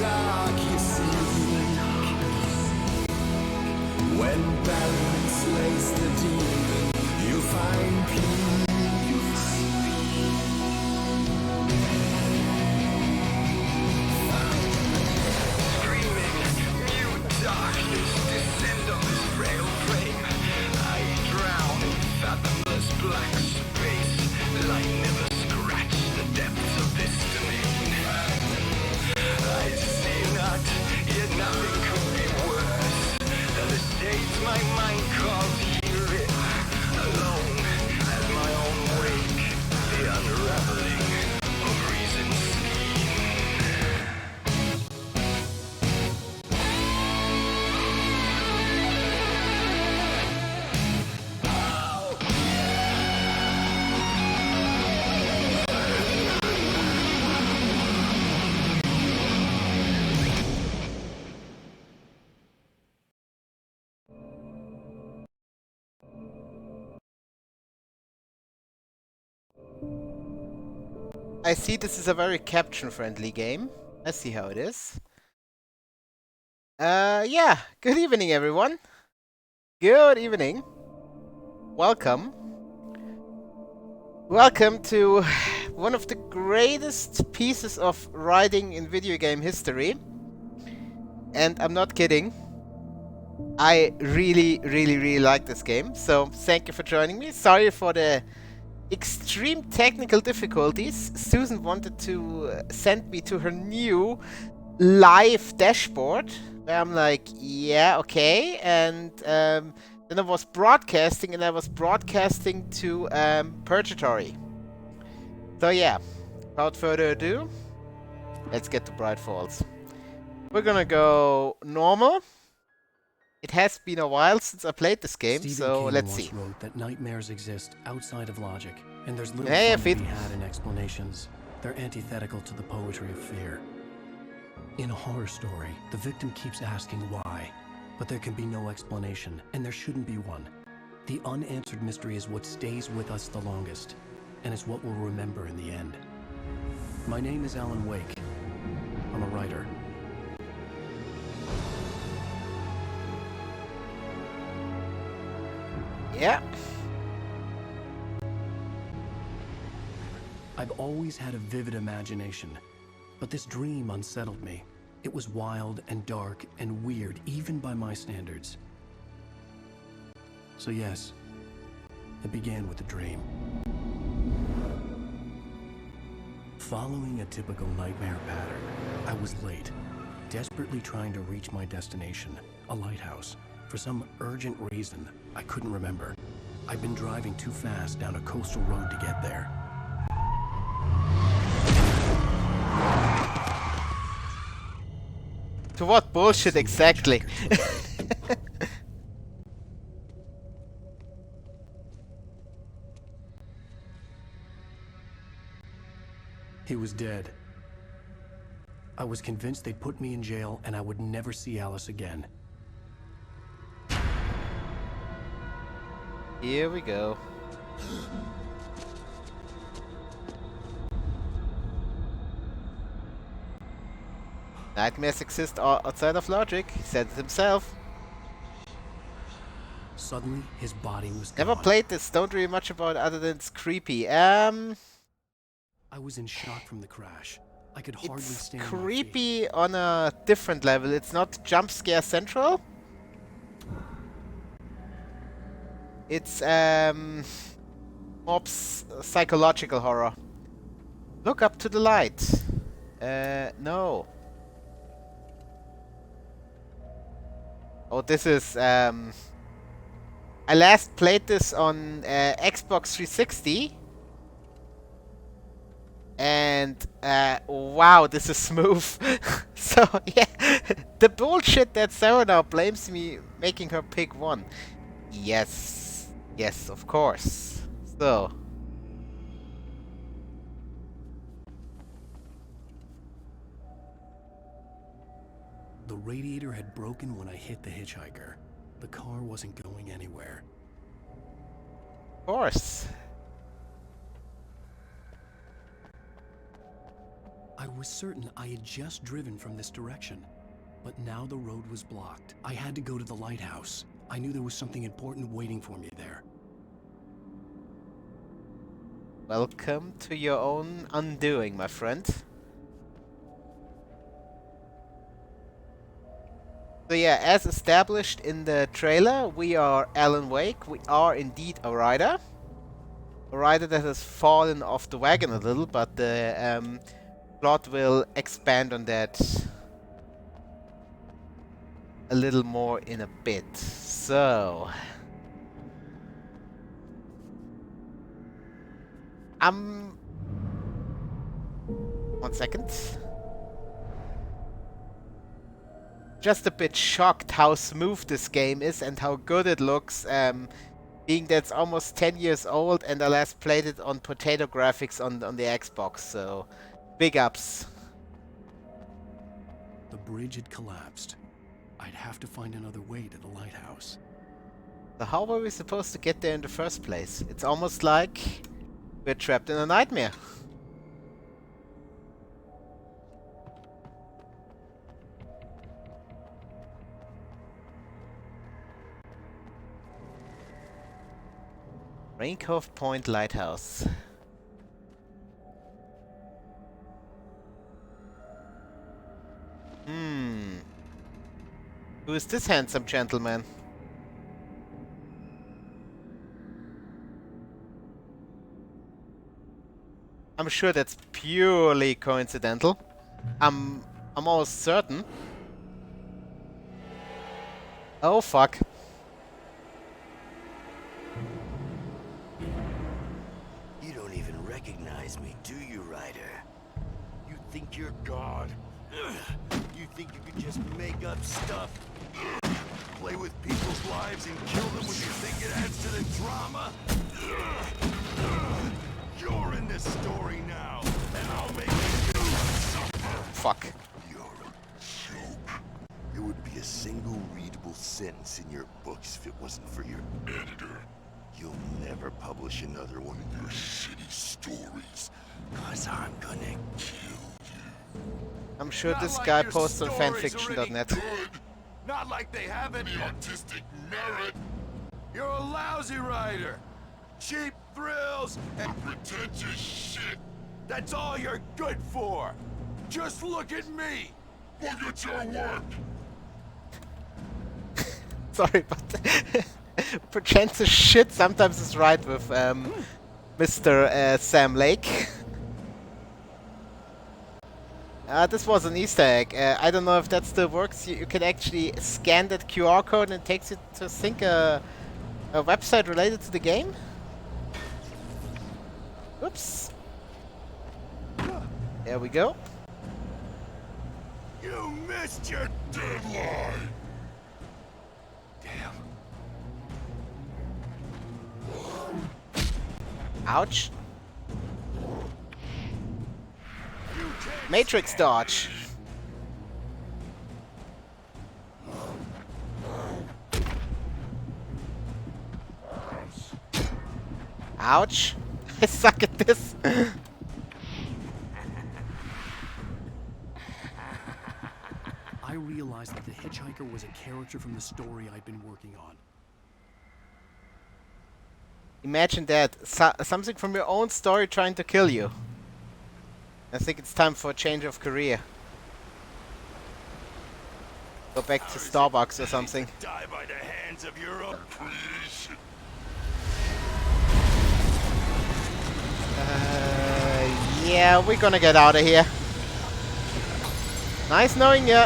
dark, you see. When balance lays the demon, you find peace. Screaming, mute darkness, descend on this frail frame. I drown in fathomless black space. Light never scratched the depths of this domain. I see not, yet nothing could be worse than the shades my mind calls herein. Alone at my own wake, the unraveling of reason's scheme. I see this is a very caption-friendly game. I see how it is. Yeah. Good evening, everyone. Good evening. Welcome. Welcome to one of the greatest pieces of writing in video game history. And I'm not kidding. I really like this game. So thank you for joining me. Sorry for the extreme technical difficulties. Susan wanted to send me to her new live dashboard where I'm like, yeah, okay. And then I was broadcasting, and I was broadcasting to Purgatory. So yeah, without further ado, let's get to Bright Falls. We're gonna go normal. It has been a while since I played this game, Stephen so King let's once see. wrote that nightmares exist outside of logic, and there's little Hey, fun to Fit. be had in explanations. They're antithetical to the poetry of fear. In a horror story, the victim keeps asking why, but there can be no explanation, and there shouldn't be one. The unanswered mystery is what stays with us the longest, and it's what we'll remember in the end. My name is Alan Wake. I'm a writer. Yeah. I've always had a vivid imagination, but this dream unsettled me. It was wild and dark and weird, even by my standards. So yes, it began with a dream. Following a typical nightmare pattern, I was late, desperately trying to reach my destination, a lighthouse. For some urgent reason, I couldn't remember. I'd been driving too fast down a coastal road to get there. To what bullshit exactly? He was dead. I was convinced they'd put me in jail and I would never see Alice again. Here we go. Nightmares exist outside of logic, he said it himself. Suddenly, his body was Never gone. played this, don't really much about it other than it's creepy. I was in shock from the crash. I could hardly It's stand on my feet. creepy on a different level. It's not jump scare central. It's more psychological horror. Look up to the light. No. Oh, this is I last played this on Xbox 360. And wow, this is smooth. So yeah, the bullshit that Sarah now blames me making her pick one. Yes, yes, of course. So The radiator had broken when I hit the hitchhiker. The car wasn't going anywhere. of course. I was certain I had just driven from this direction, but now the road was blocked. I had to go to the lighthouse. I knew there was something important waiting for me there. Welcome to your own undoing, my friend. So yeah, as established in the trailer, we are Alan Wake. We are indeed a rider. A rider that has fallen off the wagon a little, but the plot will expand on that a little more in a bit. So... one second. Just a bit shocked how smooth this game is and how good it looks, being that it's almost 10 years old and I last played it on potato graphics on the Xbox, so big ups. The bridge had collapsed. I'd have to find another way to the lighthouse. So how were we supposed to get there in the first place? It's almost like we're trapped in a nightmare. Raincove Point Lighthouse. Who is this handsome gentleman? I'm sure that's purely coincidental. I'm almost certain. Oh fuck. You don't even recognize me, do you, Ryder? You think you're God? You think you could just make up stuff? Play with people's lives and kill them when you think it adds to the drama? You're in this story now, and I'll make you suffer. Fuck. You're a joke. There would be a single readable sentence in your books if it wasn't for your editor. You'll never publish another one of your shitty stories, 'cause I'm gonna kill you. I'm sure Not this like guy your posts on stories fanfiction.net. are any good. Not like they have any artistic merit. You're a lousy writer. Cheap thrills and pretentious shit. That's all you're good for. Just look at me. Look at your work. Sorry, but pretentious shit sometimes is right with Mr. Sam Lake. This was an Easter egg. I don't know if that still works. You can actually scan that QR code and it takes you to, I think, a website related to the game. Oops. There we go. You missed your deadline. Damn. Ouch. Matrix dodge. Ouch. I suck at this. I realized that the hitchhiker was a character from the story I'd been working on. Imagine that. Something from your own story trying to kill you. I think it's time for a change of career. Go back to Starbucks or something. Die by the hands of your own creation. Yeah, we're gonna get out of here. Nice knowing you.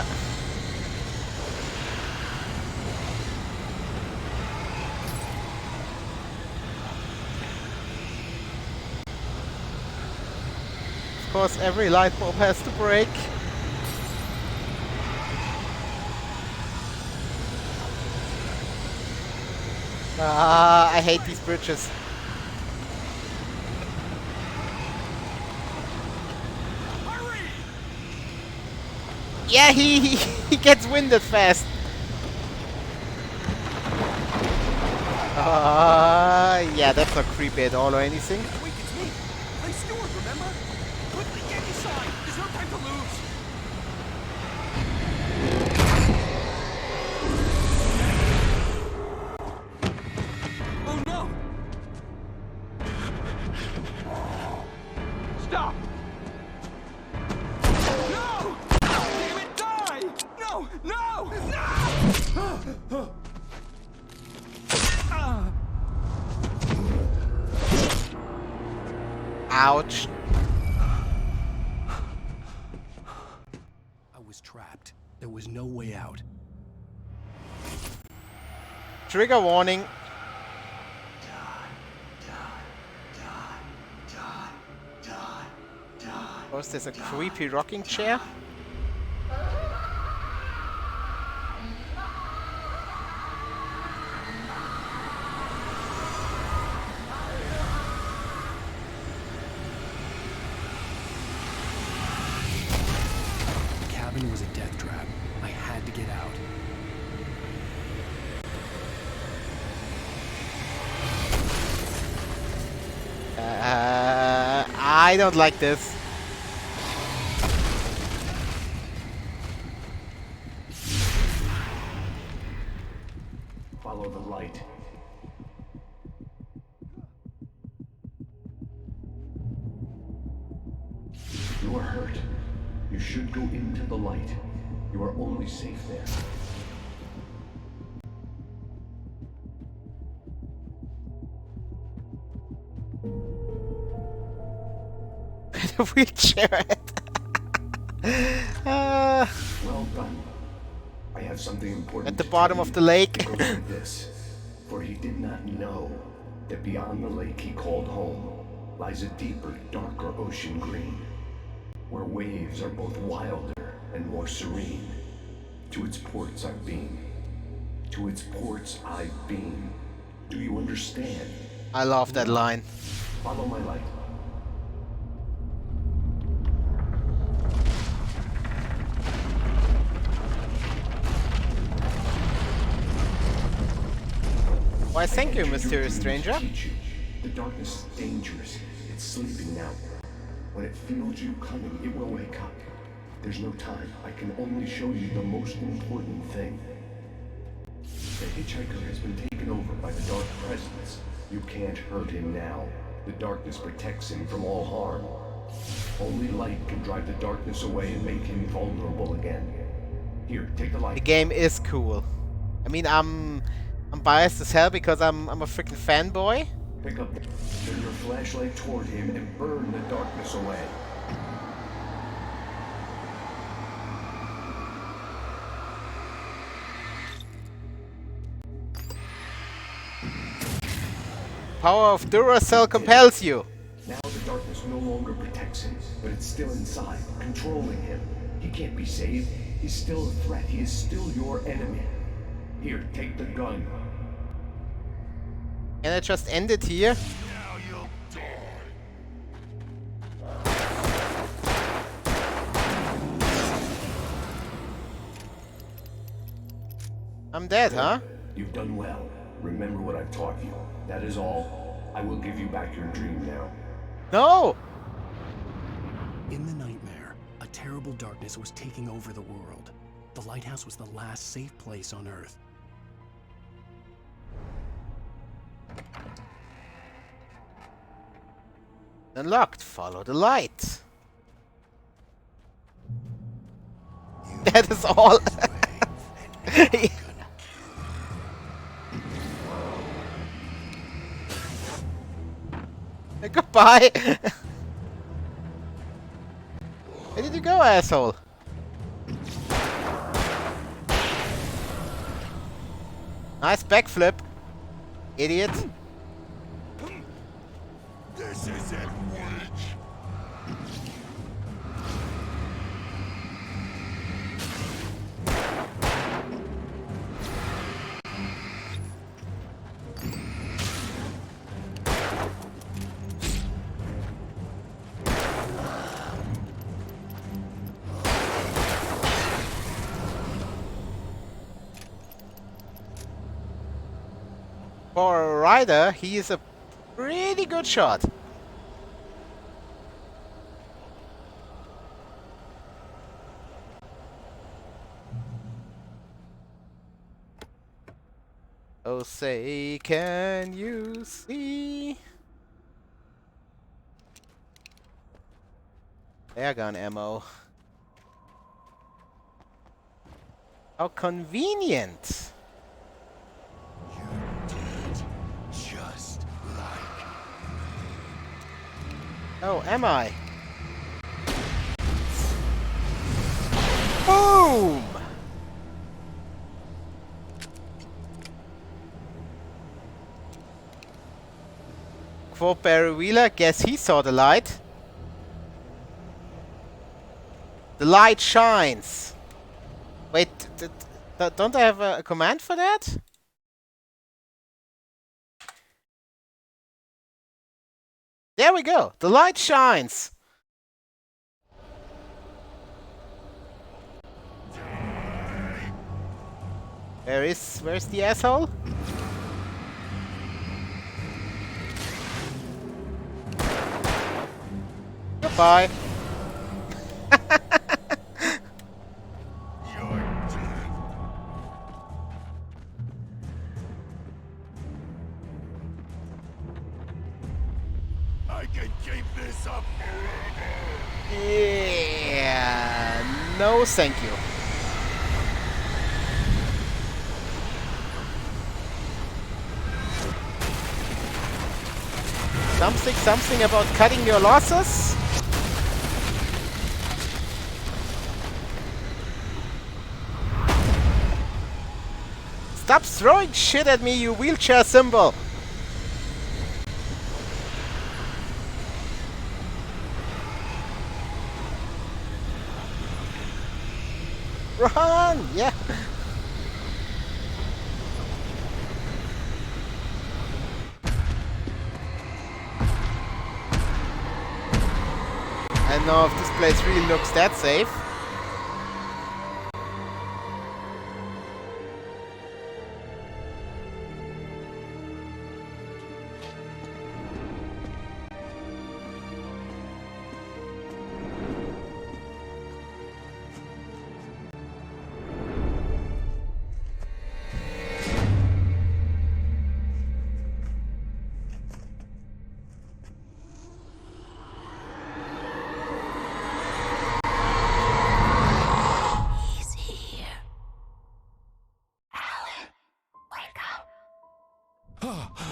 Of course, every light bulb has to break. I hate these bridges. Yeah, he gets winded fast. Yeah, that's not creepy at all or anything. Wait, it's me. Play Stewart, remember? Quickly, get inside. There's no time to lose. Oh no! Stop! No! Damn it, die! No! No! No! Ouch. I was trapped. There was no way out. Trigger warning. Was this a creepy rocking chair? The cabin was a death trap. I had to get out. I don't like this. Follow the light. You are hurt. You should go into the light. You are only safe there. The wheelchair. Well done. I have something important At the to bottom tell of you. the lake. It goes like this. For he did not know that beyond the lake he called home lies a deeper, darker ocean green, where waves are both wilder and more serene. To its ports I've been. To its ports I've been. Do you understand? I love that line. Follow my light. Why, thank you, mysterious stranger. Teach you. The darkness is dangerous. It's sleeping now. When it feels you coming, it will wake up. There's no time. I can only show you the most important thing. The hitchhiker has been taken over by the dark presence. You can't hurt him now. The darkness protects him from all harm. Only light can drive the darkness away and make him vulnerable again. Here, take the light. The game is cool. I mean, I'm biased as hell because I'm a freaking fanboy. Pick up, turn your flashlight toward him and burn the darkness away. Power of Duracell compels you. Now the darkness no longer protects him, but it's still inside, controlling him. He can't be saved. He's still a threat. He is still your enemy. Here, take the gun. Can I just end it here? Now you'll die. I'm dead, huh? You've done well. Remember what I've taught you. That is all. I will give you back your dream now. No! In the nightmare, a terrible darkness was taking over the world. The lighthouse was the last safe place on Earth. Unlocked. Follow the light. That is all. Goodbye. Where did you go, asshole? Nice backflip, idiot. This is it, witch. For a rider, he is a pretty good shot. Oh, say, can you see? Air gun ammo. How convenient! You did just like. Oh, am I? Boom! Quote Barry Wheeler, guess he saw the light. The light shines. Wait, don't I have a command for that? There we go. The light shines. Where's the asshole? Goodbye. You're dead. I can keep this up forever. Yeah. No, thank you. Something about cutting your losses? Stop throwing shit at me, you wheelchair symbol! Run! Yeah. I don't know if this place really looks that safe.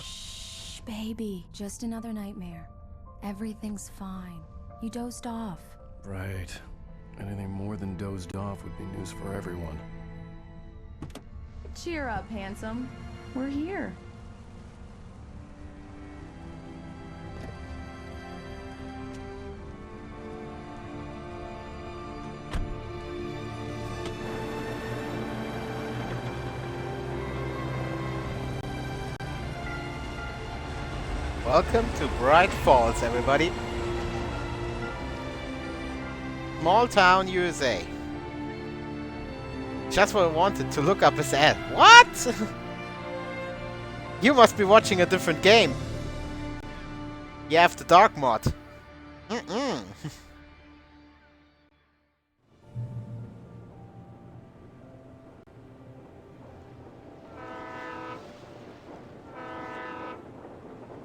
Shh, baby. Just another nightmare. Everything's fine. You dozed off. Right. Anything more than dozed off would be news for everyone. Cheer up, handsome. We're here. Welcome to Bright Falls, everybody. Small town, USA. Just what I wanted to look up his ad. What? You must be watching a different game. You have the dark mod. Mm-mm.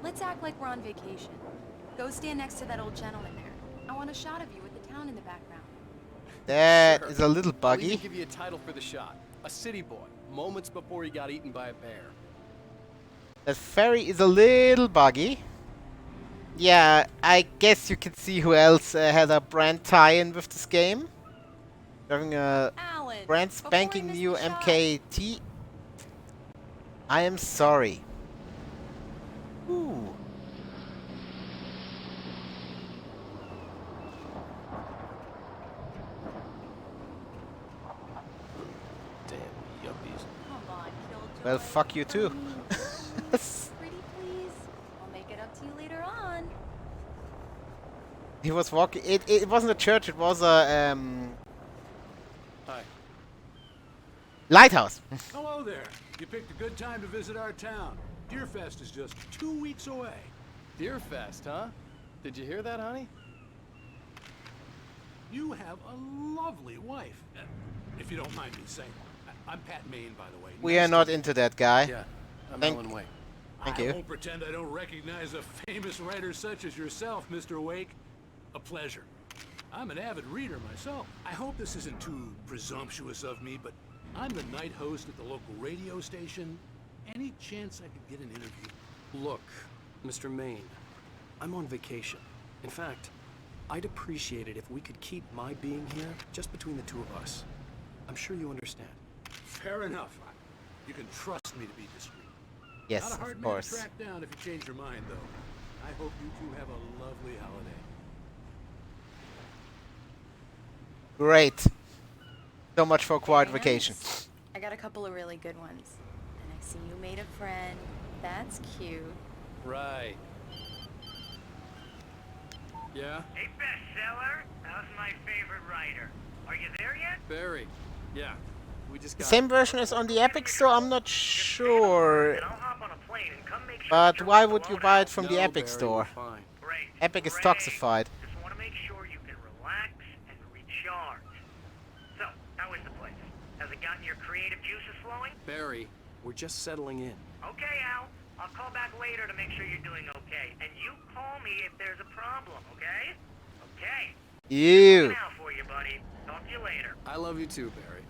Let's act like we're on vacation. Go stand next to that old gentleman there. I want a shot of you with the town in the background. That Sure. is a little I'll even buggy. give you a title for the shot. A city boy, moments before he got eaten by a bear. That ferry is a little buggy. Yeah, I guess you can see who else had a brand tie-in with this game. Having a Alan, brand before spanking we miss new the shot. MKT. I am sorry. Ooh. Damn yuppies. Come on, Killjoy. Well, fuck you too. Pretty please. I'll make it up to you later on. He was walking. It wasn't a church. It was a Hi. lighthouse. Hello there. You picked a good time to visit our town. Deerfest is just 2 weeks away. Deerfest, huh? Did you hear that, honey? You have a lovely wife. If you don't mind me saying. I'm Pat Maine, by the way. We Nice are to not meet into that guy. Yeah. I'm Thank- Alan Wake. Thank I you. won't pretend I don't recognize a famous writer such as yourself, Mr. Wake. A pleasure. I'm an avid reader myself. I hope this isn't too presumptuous of me, but I'm the night host at the local radio station. Any chance I could get an interview? Look, Mr. Maine, I'm on vacation. In fact, I'd appreciate it if we could keep my being here just between the two of us. I'm sure you understand. Fair enough. You can trust me to be discreet. Yes, Not a hard of man course. to track down if you change your mind, though. I hope you two have a lovely holiday. Great. So much for a quiet Very vacation. nice. I got a couple of really good ones. And I see you made a friend. That's cute. Right. Yeah? Hey, bestseller, how's my favorite writer? Are you there yet? Barry. Yeah. We just The got... same version is on the Epic Store. I'm not sure. And I'll hop on a plane and come make sure But the why joke's would you blown buy out. it from No, the Epic Barry, Store? we're fine. Great. Epic is Great. toxified. Just want to make sure you can relax and recharge. So, how is the place? Has it gotten your creative juices flowing? Barry, we're just settling in. Okay, Al. I'll call back later to make sure you're doing okay. And you call me if there's a problem, okay? Okay. Ew. Now for you, buddy. Talk to you later. I love you too, Barry.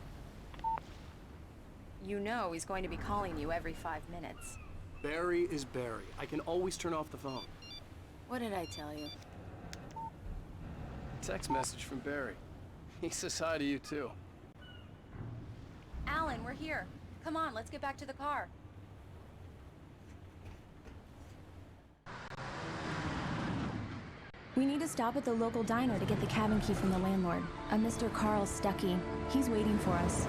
You know he's going to be calling you every 5 minutes. Barry is Barry. I can always turn off the phone. What did I tell you? Text message from Barry. He says hi to you too. Alan, we're here. Come on, let's get back to the car. We need to stop at the local diner to get the cabin key from the landlord, a Mr. Carl Stuckey. He's waiting for us.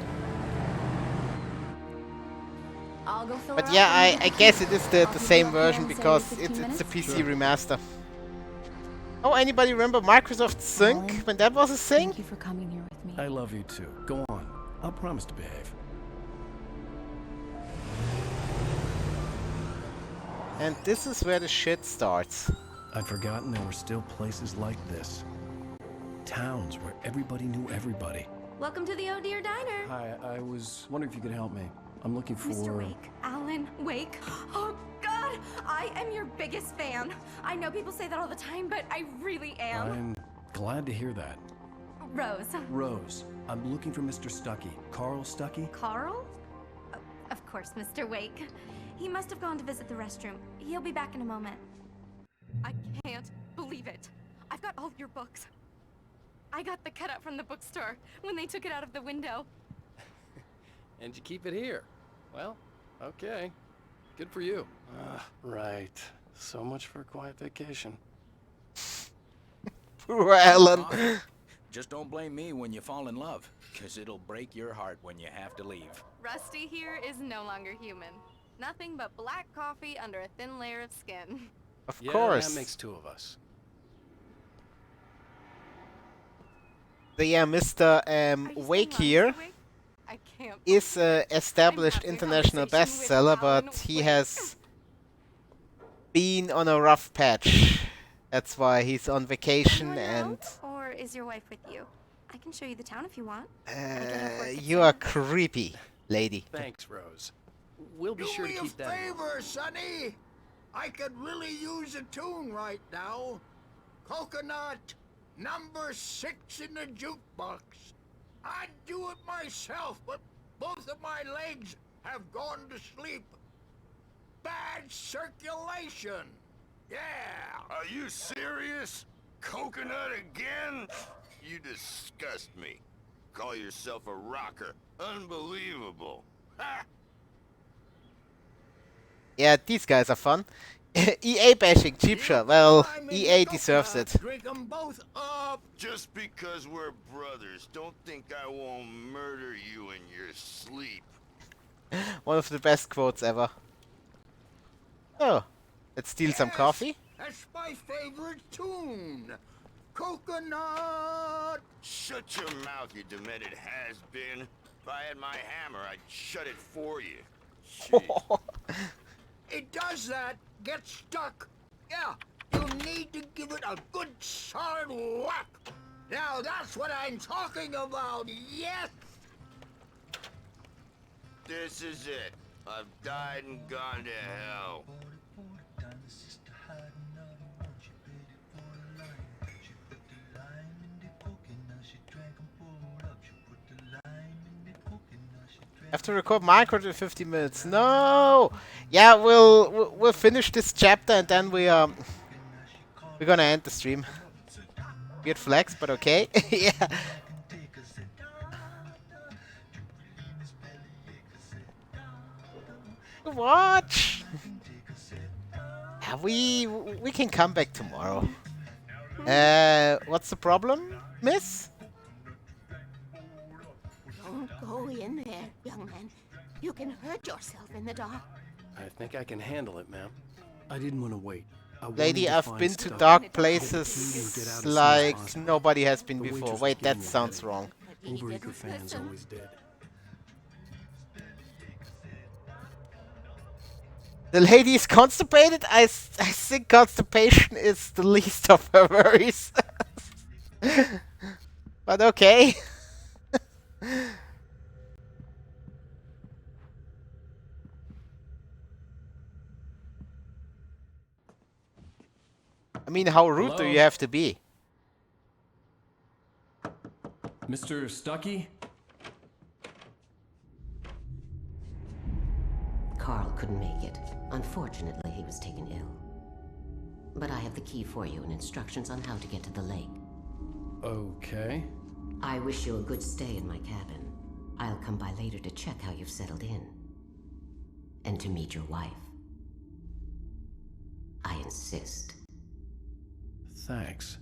I'll go fill But her yeah, up and I guess it is the I'll be same back there version in, say, because 15 it's a minutes? PC remaster. Oh, anybody remember Microsoft Sync Alan, when that was a thing? Thank you for coming here with me. I love you too. Go on. I'll promise to behave. And this is where the shit starts. I'd forgotten there were still places like this. Towns where everybody knew everybody. Welcome to the Oh Dear Diner. Hi, I was wondering if you could help me. I'm looking for... Mr. Wake. Alan Wake. Oh, God! I am your biggest fan. I know people say that all the time, but I really am. I'm glad to hear that. Rose. Rose, I'm looking for Mr. Stuckey. Carl Stuckey? Carl? Of course, Mr. Wake. He must have gone to visit the restroom. He'll be back in a moment. I can't believe it. I've got all your books. I got the cutout from the bookstore when they took it out of the window. And you keep it here. Well, okay. Good for you. Right. So much for a quiet vacation. Poor Alan. Just don't blame me when you fall in love, because it'll break your heart when you have to leave. Rusty here is no longer human. Nothing but black coffee under a thin layer of skin. Of Yeah, course. that makes two of us. So yeah, Mr. Wake here I can't. is a established having a international conversation with bestseller, Alan but he Wake. has been on a rough patch. That's why he's on vacation Anyone and know? Or is your wife with you? I can show you the town if you want. you are creepy, lady. Thanks, Rose. We'll be Do sure to me a keep that in mind. favor, Sonny. I could really use a tune right now. Coconut, number 6 in the jukebox. I'd do it myself, but both of my legs have gone to sleep. Bad circulation. Yeah. Are you serious? Coconut again? You disgust me. Call yourself a rocker. Unbelievable. Ha! Yeah, these guys are fun. EA bashing, cheap shot. Well, I mean, EA deserves coconut, it. Drink 'em both up. Just because we're brothers, don't think I won't murder you in your sleep. One of the best quotes ever. Oh, let's steal some Yes, coffee. That's my favorite tune. Coconut. Shut your mouth, you demented has-been. If I had my hammer, I'd shut it for you. Gee. It does that. Get stuck. Yeah, you need to give it a good solid whack. Now that's what I'm talking about. Yes. This is it. I've died and gone to hell. I have to record Minecraft in 50 minutes. No. Yeah, we'll finish this chapter and then we're gonna end the stream. Weird flex, but okay. Yeah. Watch. Yeah, we can come back tomorrow. What's the problem, miss? Don't go in there, young man. You can hurt yourself in the dark. I think I can handle it, ma'am. I didn't want to wait. Lady, I've been to dark places like nobody has been before. Wait, that sounds wrong. Uber fans always did. The lady is constipated? I think constipation is the least of her worries. But okay. I mean, how rude do you have to be? Mr. Stucky? Carl couldn't make it. Unfortunately, he was taken ill. But I have the key for you and instructions on how to get to the lake. Okay. I wish you a good stay in my cabin. I'll come by later to check how you've settled in. And to meet your wife. I insist. Thanks.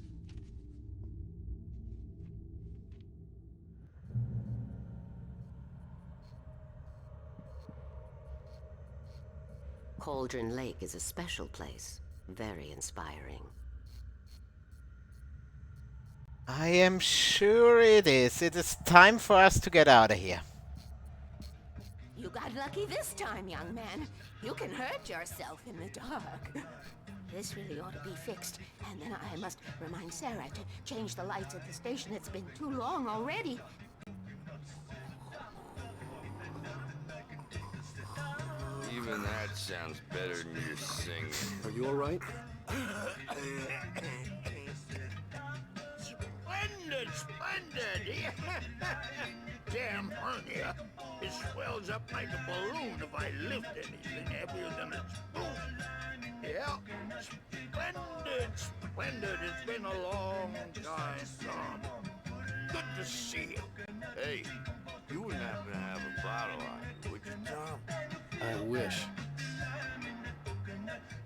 Cauldron Lake is a special place. Very inspiring. I am sure it is. It is time for us to get out of here. You got lucky this time, young man. You can hurt yourself in the dark. This really ought to be fixed. And then I must remind Sarah to change the lights at the station. It's been too long already. Even that sounds better than your singing. Are you alright? Splendid, splendid! Damn hernia. It swells up like a balloon if I lift anything heavier than a spoon. Yeah, splendid, splendid. It's been a long time, Tom. Good to see you. Hey, you wouldn't happen to have a bottle on you, would you, Tom? I wish.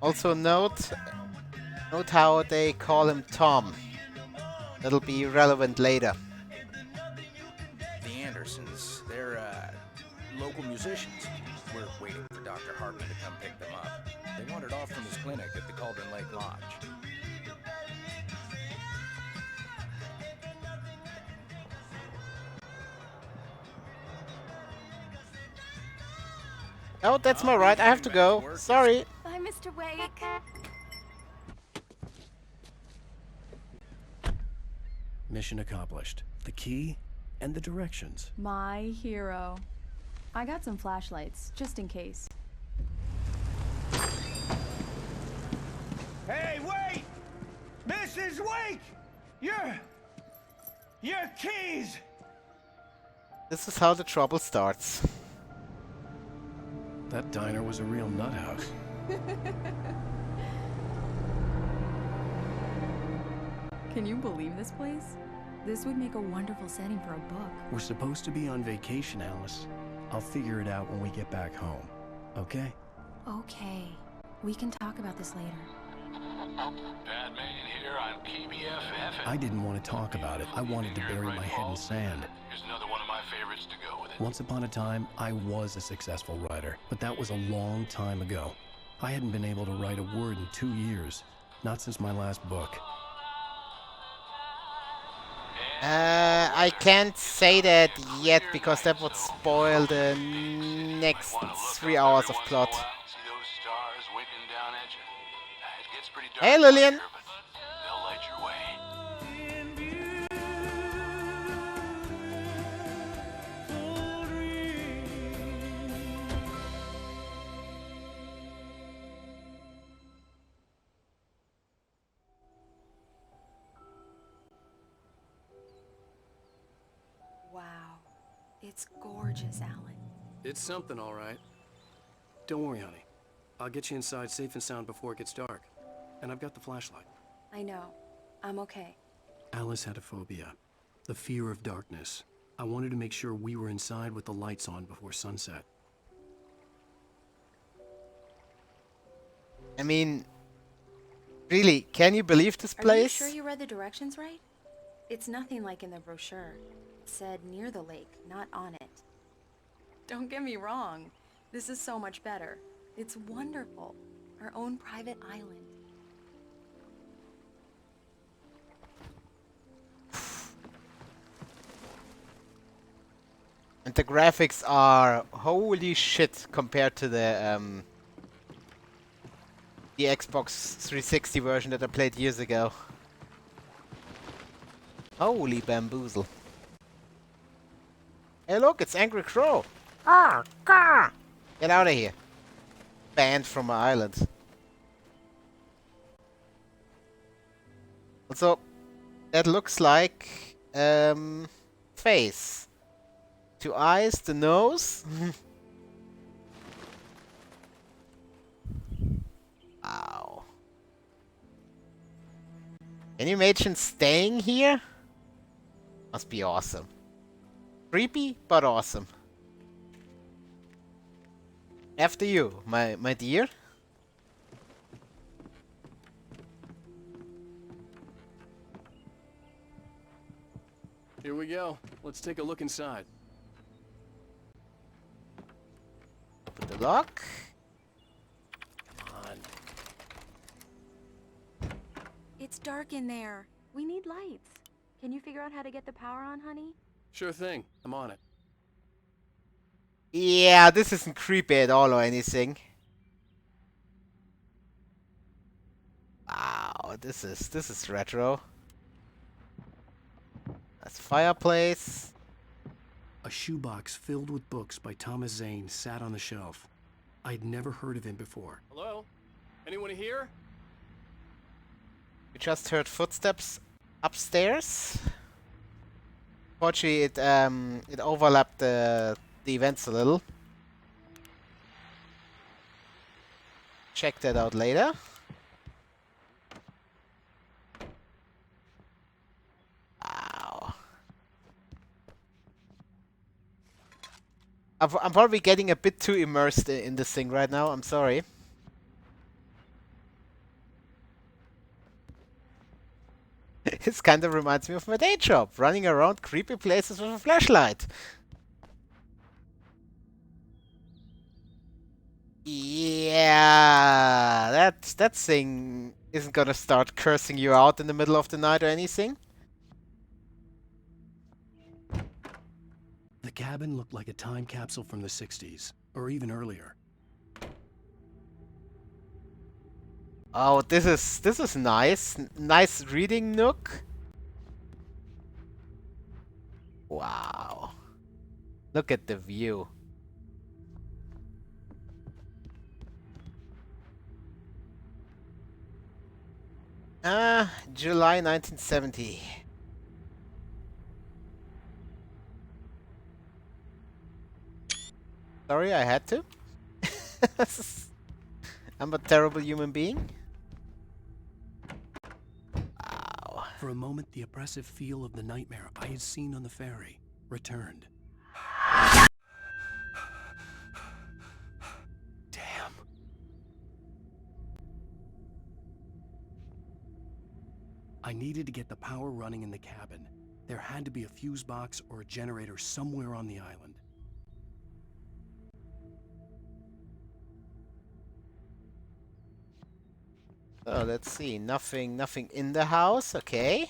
Also note how they call him Tom. That'll be relevant later. The Andersons, they're local musicians. We're waiting for Dr. Hartman to come pick them up. They wandered off from his clinic at the Cauldron Lake Lodge. Oh, that's my right. I have to go. Sorry. Bye, Mr. Wake. Mission accomplished. The key and the directions. My hero. I got some flashlights, just in case. Hey, wait! Mrs. Wake! Your keys! This is how the trouble starts. That diner was a real nut house. Can you believe this place? This would make a wonderful setting for a book. We're supposed to be on vacation, Alice. I'll figure it out when we get back home. Okay? Okay. We can talk about this later. Batman here on KBFF. I didn't want to talk about it. I wanted to bury my head in sand. Here's another one of my favorites to go with it. Once upon a time, I was a successful writer, but that was a long time ago. I hadn't been able to write a word in 2 years. Not since my last book. I can't say that yet because that would spoil the next 3 hours of plot. Hey, Lillian! It's gorgeous, Alan. It's something, all right. Don't worry, honey. I'll get you inside safe and sound before it gets dark. And I've got the flashlight. I know. I'm okay. Alice had a phobia, the fear of darkness. I wanted to make sure we were inside with the lights on before sunset. I mean, really, can you believe this place? Are you sure you read the directions right? It's nothing like in the brochure. It said near the lake, not on it. Don't get me wrong. This is so much better. It's wonderful. Our own private island. And the graphics are holy shit compared to the Xbox 360 version that I played years ago. Holy bamboozle. Hey look, it's Angry Crow. Ah, car! Get out of here. Banned from my island. Also, that looks like face. 2 eyes, the nose. Wow. Can you imagine staying here? Must be awesome. Creepy, but awesome. After you, my dear. Here we go. Let's take a look inside. Open the lock. Come on. It's dark in there. We need lights. Can you figure out how to get the power on, honey? Sure thing. I'm on it. Yeah, this isn't creepy at all or anything. Wow, this is retro. That's fireplace. A shoebox filled with books by Thomas Zane sat on the shelf. I'd never heard of him before. Hello? Anyone here? We just heard footsteps upstairs. Fortunately, it overlapped the events a little. Check that out later. Wow. I'm probably getting a bit too immersed in this thing right now. I'm sorry. This kind of reminds me of my day job, running around creepy places with a flashlight. Yeah, that thing isn't gonna start cursing you out in the middle of the night or anything. The cabin looked like a time capsule from the 60s, or even earlier. Oh, this is nice. Nice reading nook. Wow. Look at the view. July 1970. Sorry, I had to. I'm a terrible human being. Wow. For a moment, the oppressive feel of the nightmare I had seen on the ferry returned. Damn. I needed to get the power running in the cabin. There had to be a fuse box or a generator somewhere on the island. So let's see. Nothing in the house. Okay.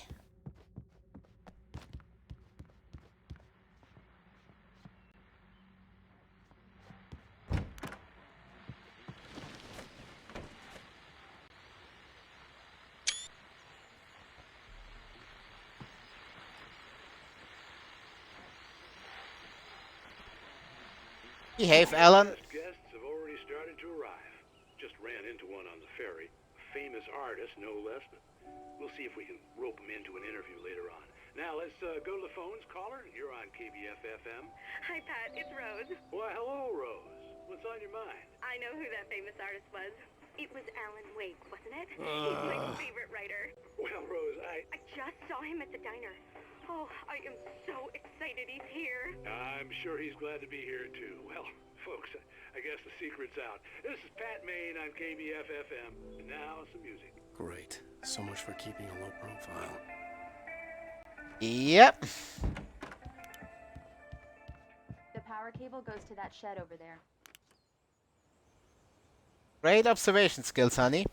Behave, Alan. Guests have already started to arrive. Just ran into one on the ferry. A famous artist, no less, but we'll see if we can rope him into an interview later on. Now let's go to the phones. Caller, you're on KBF-FM. Hi, Pat. It's Rose. Why, hello, Rose. What's on your mind? I know who that famous artist was. It was Alan Wake, wasn't it? He's my favorite writer. Well, Rose, I just saw him at the diner. Oh, I am so excited he's here. I'm sure he's glad to be here, too. Well, folks, I guess the secret's out. This is Pat Maine on KBF-FM. And now, some music. Great. So much for keeping a low profile. Yep. The power cable goes to that shed over there. Great observation skills, honey.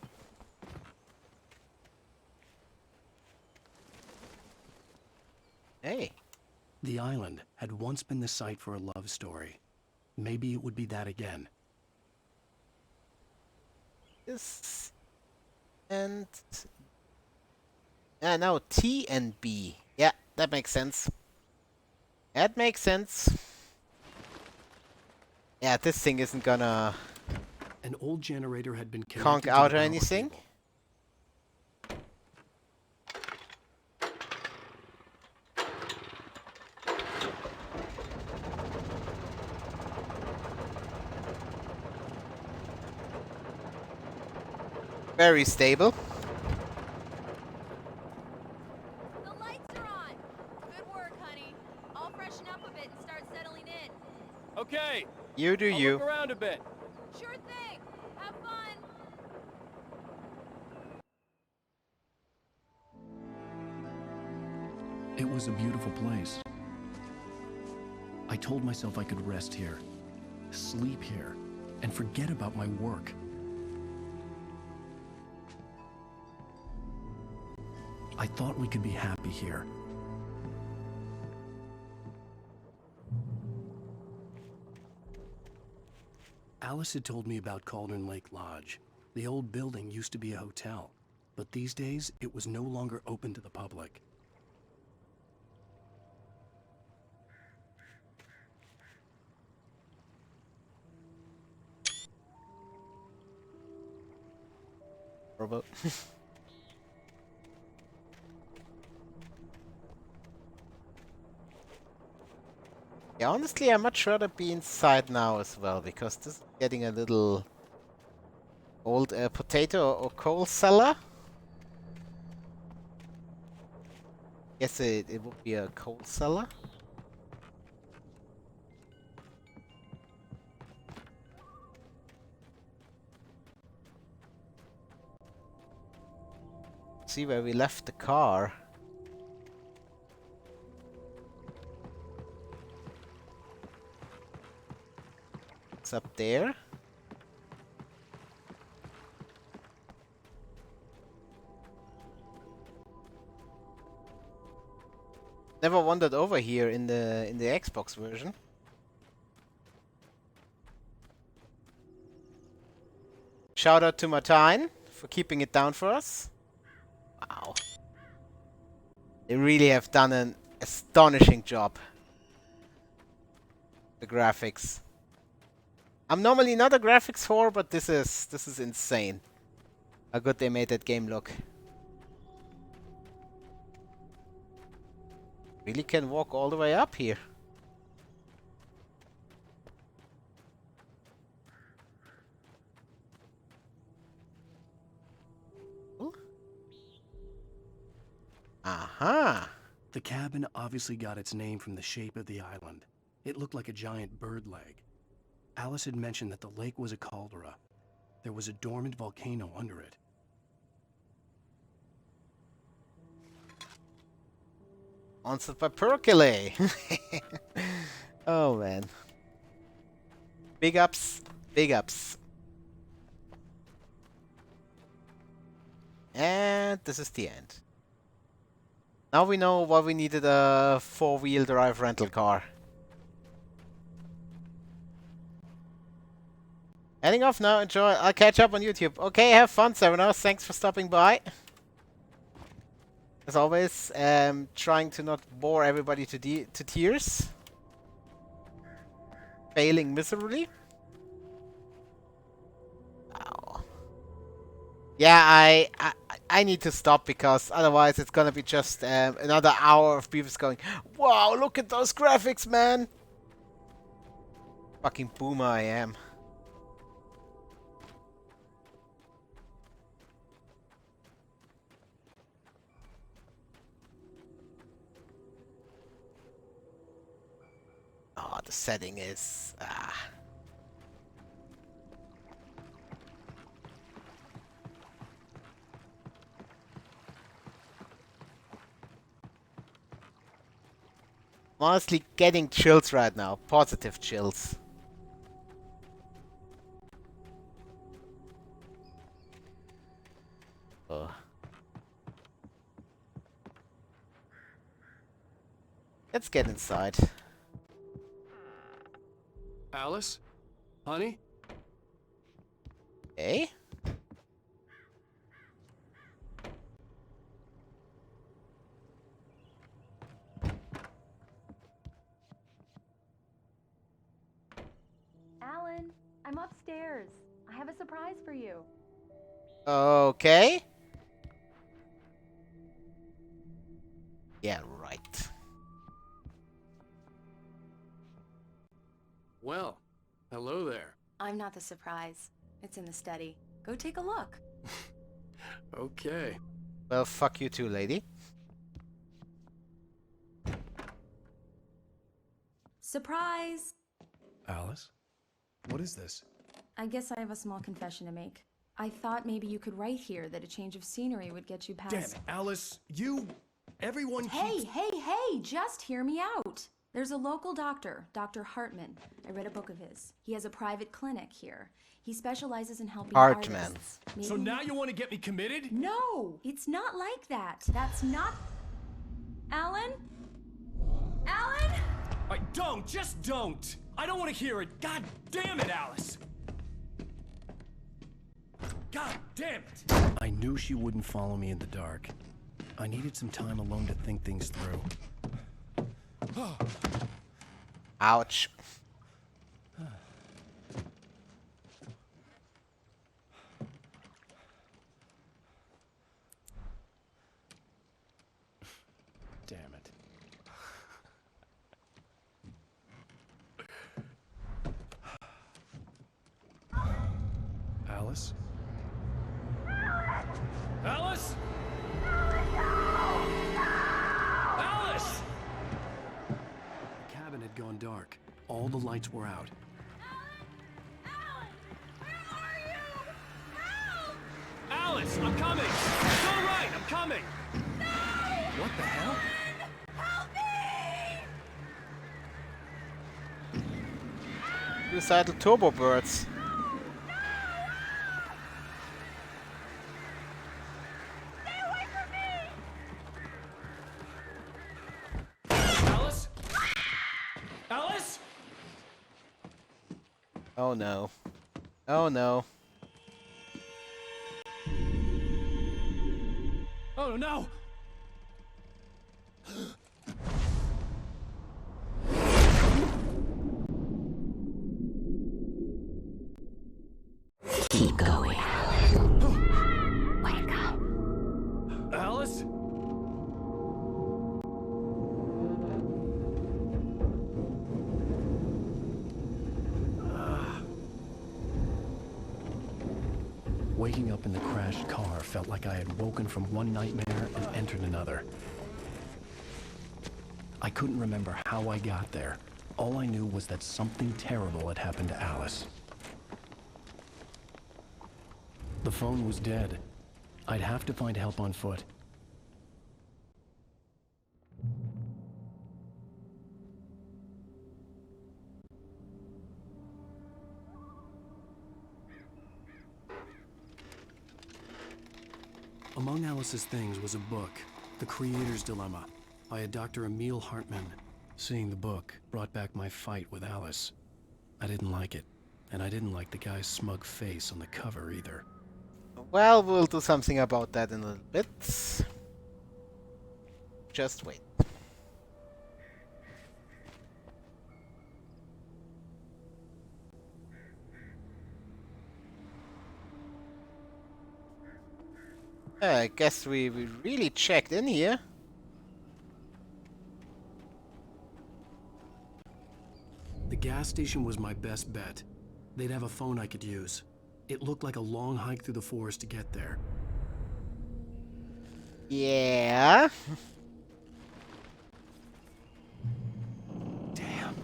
Hey. The island had once been the site for a love story. Maybe it would be that again. This and no, T and B. Yeah, that makes sense. That makes sense. Yeah, this thing isn't gonna An old generator had been conk out or anything. Very stable. The lights are on. Good work, honey. I'll freshen up a bit and start settling in. Okay. You do I'll you. Look around a bit. Sure thing. Have fun. It was a beautiful place. I told myself I could rest here, sleep here, and forget about my work. I thought we could be happy here. Alice had told me about Cauldron Lake Lodge. The old building used to be a hotel, but these days it was no longer open to the public. Robot. Yeah, honestly, I'd much rather be inside now as well, because this is getting a little old potato or coal cellar. Guess it would be a coal cellar. See where we left the car. It's up there. Never wandered over here in the Xbox version. Shout out to Martine for keeping it down for us. Wow. They really have done an astonishing job. The graphics. I'm normally not a graphics whore, but this is insane. How good they made that game look. Really can walk all the way up here. Ooh. Aha! The cabin obviously got its name from the shape of the island. It looked like a giant bird leg. Alice had mentioned that the lake was a caldera. There was a dormant volcano under it. Answered by Percolate. Oh man. Big ups, big ups. And this is the end. Now we know why we needed a 4-wheel drive rental car. Heading off now, enjoy. I'll catch up on YouTube. Okay, have fun, Serenos. Thanks for stopping by. As always, trying to not bore everybody to tears. Failing miserably. Ow. Yeah, I need to stop because otherwise it's gonna be just another hour of people going, wow, look at those graphics, man! Fucking boomer I am. Oh, the setting is... I'm honestly getting chills right now. Positive chills. Oh. Let's get inside. Alice? Honey? Hey? Alan, I'm upstairs. I have a surprise for you. Okay. Yeah, right. Well, hello there. I'm not the surprise. It's in the study. Go take a look. Okay. Well, fuck you too, lady. Surprise! Alice? What is this? I guess I have a small confession to make. I thought maybe you could write here that a change of scenery would get you past... Damn it, Alice, everyone Hey, keeps... hey, just hear me out. There's a local doctor, Dr. Hartman. I read a book of his. He has a private clinic here. He specializes in helping Hartman. artists. So now you want to get me committed? No, it's not like that. That's not... Alan? Alan? Just don't! I don't want to hear it. God damn it, Alice! God damn it! I knew she wouldn't follow me in the dark. I needed some time alone to think things through. Ouch. Damn it. Alice? Alice? Alice! The cabin had gone dark. All the lights were out. Alice, I'm coming! It's all right, I'm coming! What the hell? Suicidal turbo birds. Alice? Alice? Oh no. Oh no. Oh no! Keep going. Wake up. Alice? Waking up in the crashed car felt like I had woken from one nightmare and entered another. I couldn't remember how I got there. All I knew was that something terrible had happened to Alice. The phone was dead. I'd have to find help on foot. Among Alice's things was a book, The Creator's Dilemma, by a Dr. Emil Hartman. Seeing the book brought back my fight with Alice. I didn't like it, and I didn't like the guy's smug face on the cover either. Well, we'll do something about that in a little bit. Just wait. I guess we really checked in here. The gas station was my best bet. They'd have a phone I could use. It looked like a long hike through the forest to get there. Yeah. Damn.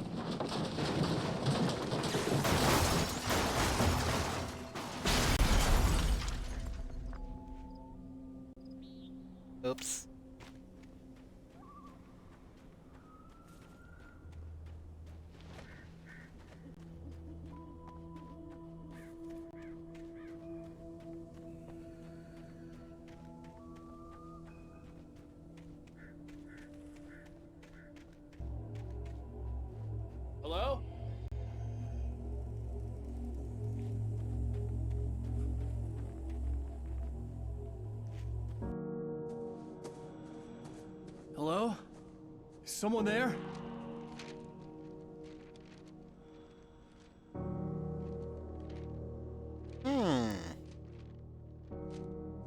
Oops. Hello? Hello? Is someone there?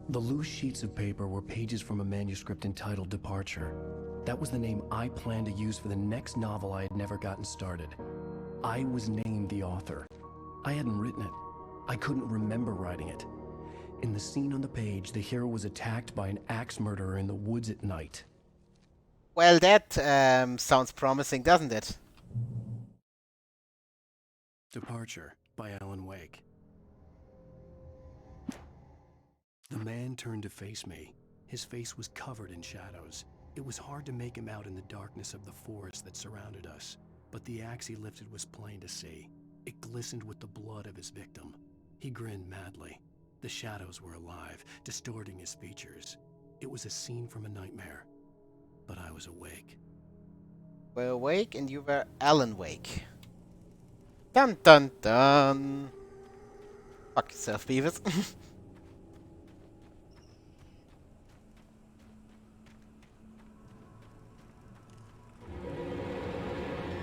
The loose sheets of paper were pages from a manuscript entitled Departure. That was the name I planned to use for the next novel I had never gotten started. I was named the author. I hadn't written it. I couldn't remember writing it. In the scene on the page, the hero was attacked by an axe murderer in the woods at night. Well, that sounds promising, doesn't it? Departure by Alan Wake. The man turned to face me. His face was covered in shadows. It was hard to make him out in the darkness of the forest that surrounded us, but the axe he lifted was plain to see. It glistened with the blood of his victim. He grinned madly. The shadows were alive, distorting his features. It was a scene from a nightmare, but I was awake. We're awake and you were Alan Wake. Dun dun dun. Fuck yourself, Beavis.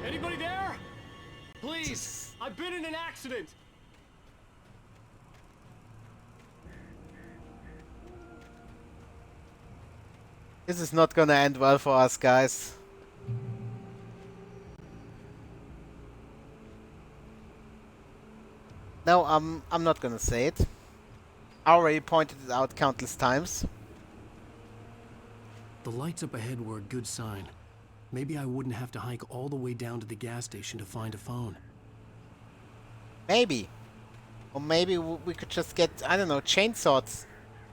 Anybody there? Please, I've been in an accident. This is not gonna end well for us, guys. No, I'm not gonna say it. I already pointed it out countless times. The lights up ahead were a good sign. Maybe I wouldn't have to hike all the way down to the gas station to find a phone. Maybe. Or maybe we could just get, I don't know, chainsaws.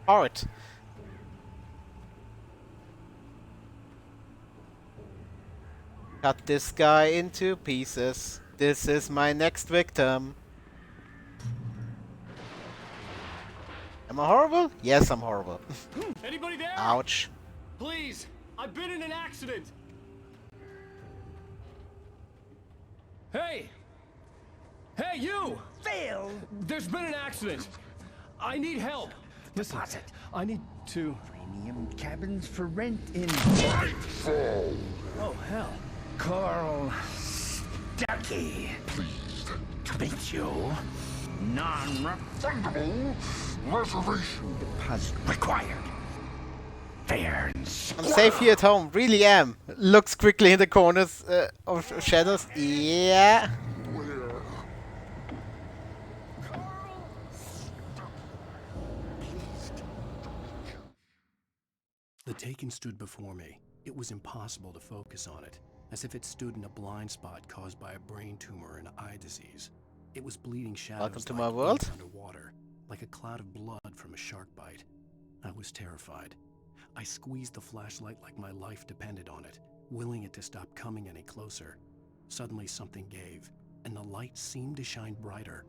Art. Cut this guy into pieces. This is my next victim. Am I horrible? Yes, I'm horrible. Anybody there? Ouch. Please, I've been in an accident. Hey! Hey, you! Phil! There's been an accident. I need help. Listen, I need to... premium cabins for rent in... Oh, hell. Carl Stuckey. Pleased to meet you. Non-refundable reservation deposit required. Fair and I'm safe here at home. Really am. Looks quickly in the corners of shadows. Yeah. The Taken stood before me. It was impossible to focus on it, as if it stood in a blind spot caused by a brain tumor and eye disease. It was bleeding shadows. Welcome to like my world. ink underwater, like a cloud of blood from a shark bite. I was terrified. I squeezed the flashlight like my life depended on it, willing it to stop coming any closer. Suddenly something gave, and the light seemed to shine brighter.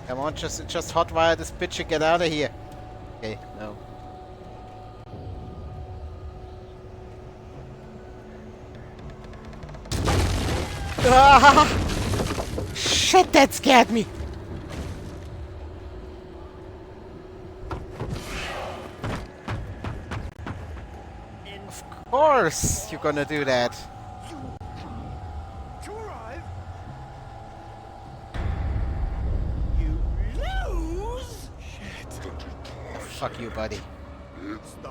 Come on, just hotwire this bitch and get out of here. Okay, no. Ah! Shit, that scared me. Of course you're gonna do that. To arrive. You lose. Shit. Oh, fuck you, buddy. It's the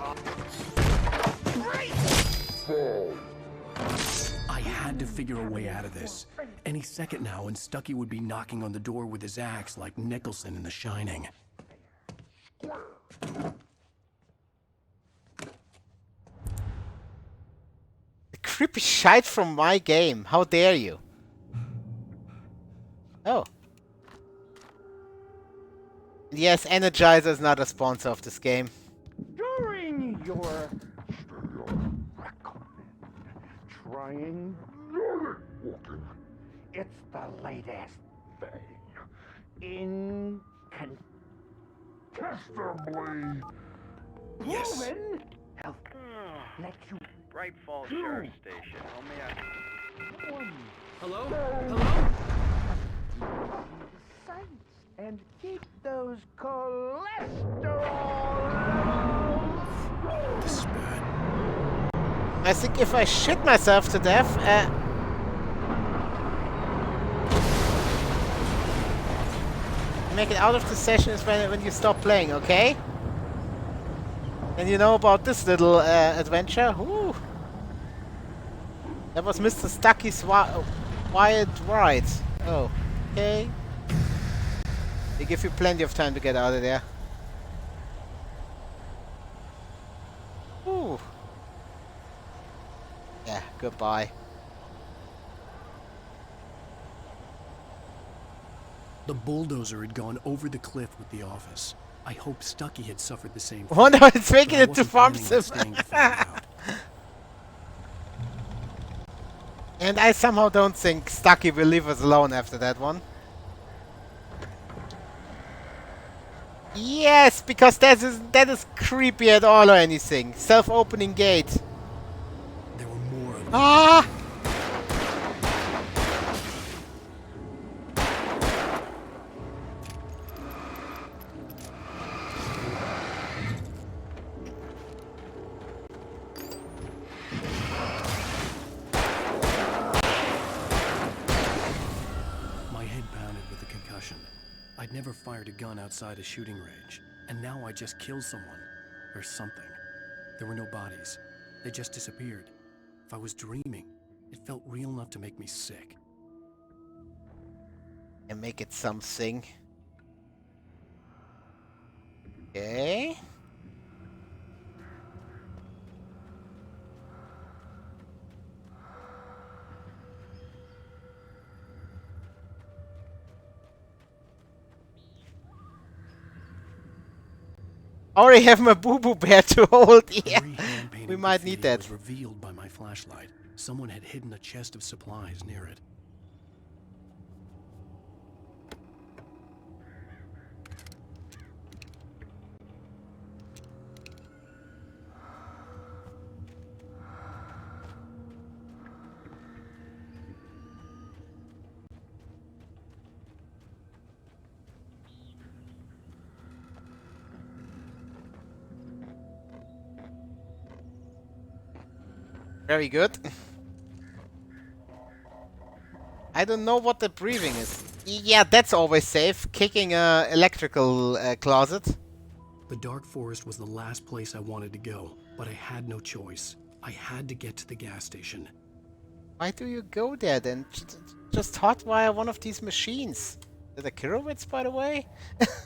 I had to figure a way out of this. Any second now, and Stucky would be knocking on the door with his axe like Nicholson in The Shining. The creepy shite from my game. How dare you? Oh. Yes, Energizer is not a sponsor of this game. During your trying walking, it's the latest thing. Incontestably proven. Health. Let you. Bright Falls Sheriff Station. Hello? Sights and keep those cholesterol. This is bad. I think if I shit myself to death, make it out of the session is when you stop playing, okay? And you know about this little adventure? Woo. That was Mr. Stucky's wild ride. Oh, okay. They give you plenty of time to get out of there. Ooh. Yeah, goodbye. The bulldozer had gone over the cliff with the office. I hope Stucky had suffered the same fate. Wonder it's making it to Farm farm sim. staying to find out. And I somehow don't think Stucky will leave us alone after that one. Yes, because that is creepy at all or anything. Self-opening gate. There were more of them. Ah! My head pounded with the concussion. I'd never fired a gun outside a shooting range, and now I just killed someone. Or something. There were no bodies. They just disappeared. If I was dreaming, it felt real enough to make me sick. And make it something. Okay. Already have my boo-boo bear to hold. Yeah. We might need that. Was revealed by my flashlight. Someone had hidden a chest of supplies near it. Very good. I don't know what the breathing is. Yeah, that's always safe. Kicking a electrical closet. The dark forest was the last place I wanted to go, but I had no choice. I had to get to the gas station. Why do you go there then? Just hotwire one of these machines. Is that a Kirowitz, by the way?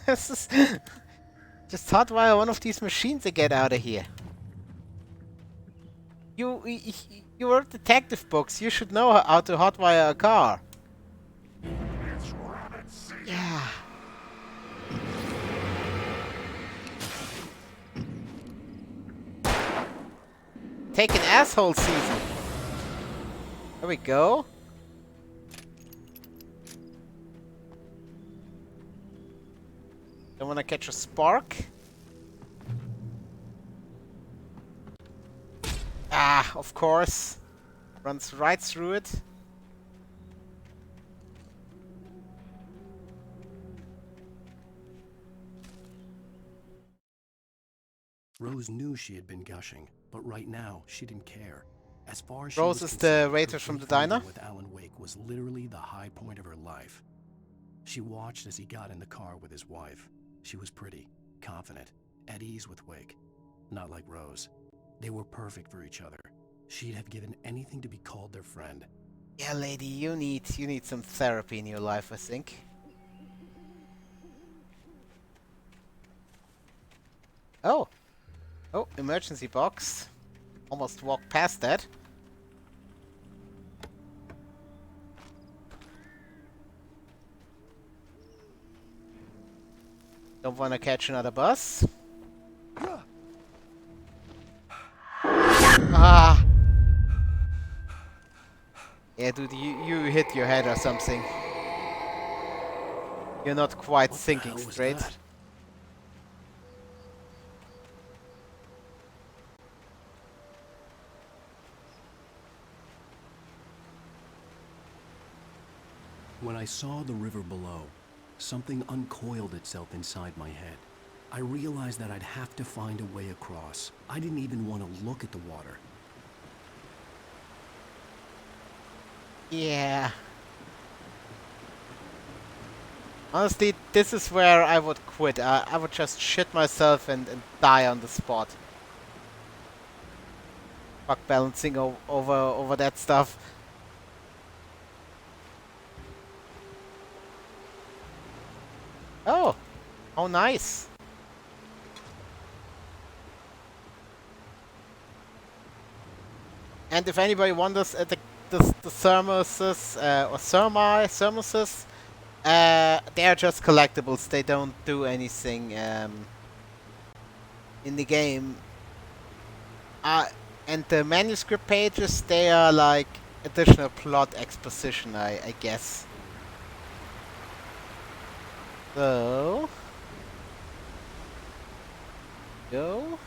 Just hotwire one of these machines to get out of here. You wrote detective books. You should know how to hotwire a car. Yeah. Take an asshole season. There we go. Don't wanna catch a spark. Ah, of course. Runs right through it. Rose knew she had been gushing, but right now she didn't care. As far as Rose she was is the concerned, waiter her from the brief meeting diner? with Alan Wake was literally the high point of her life. She watched as he got in the car with his wife. She was pretty, confident, at ease with Wake. Not like Rose. They were perfect for each other. She'd have given anything to be called their friend. Yeah, lady, you need some therapy in your life, I think. Oh. Oh, emergency box. Almost walked past that. Don't want to catch another bus. Ah! Yeah, dude, you hit your head or something. You're not quite thinking straight. When I saw the river below, something uncoiled itself inside my head. I realized that I'd have to find a way across. I didn't even want to look at the water. Yeah. Honestly, this is where I would quit. I would just shit myself and die on the spot. Fuck balancing over that stuff. Oh! Oh, nice! And if anybody wonders, the thermoses, or thermoses, they are just collectibles. They don't do anything in the game. And the manuscript pages, they are like additional plot exposition, I guess. So... go...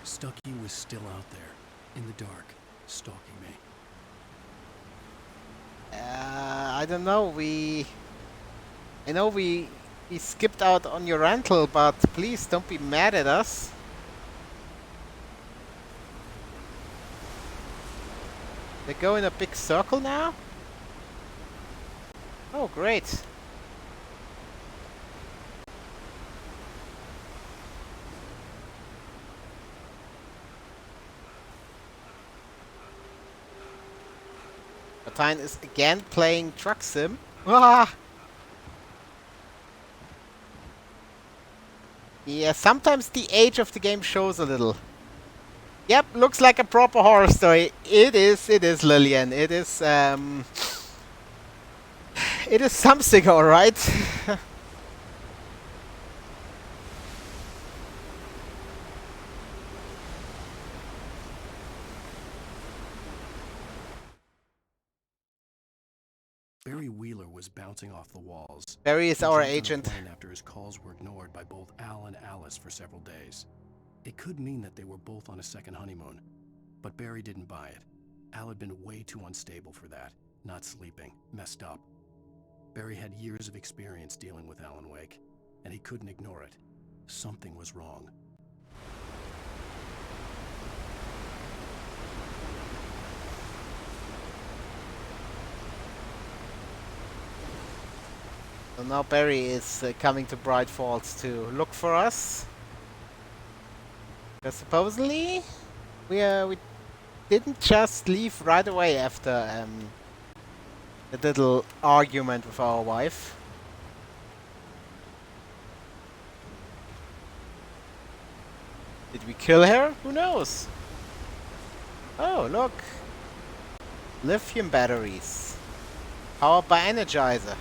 Stucky was still out there, in the dark, stalking me. I don't know, I know we skipped out on your rental, but please don't be mad at us. They go in a big circle now? Oh, great. Martine is again playing Truck Sim. Ah! Yeah, sometimes the age of the game shows a little. Yep, looks like a proper horror story. It is, Lillian. It is, it is something, alright. Barry Wheeler was bouncing off the walls. Barry is He our jumped on a agent. plane after his calls were ignored by both Al and Alice for several days. It could mean that they were both on a second honeymoon, but Barry didn't buy it. Al had been way too unstable for that, not sleeping, messed up. Barry had years of experience dealing with Alan Wake, and he couldn't ignore it. Something was wrong. So now Barry is coming to Bright Falls to look for us. Because supposedly we didn't just leave right away after a little argument with our wife. Did we kill her? Who knows? Oh, look. Lithium batteries. Powered by Energizer.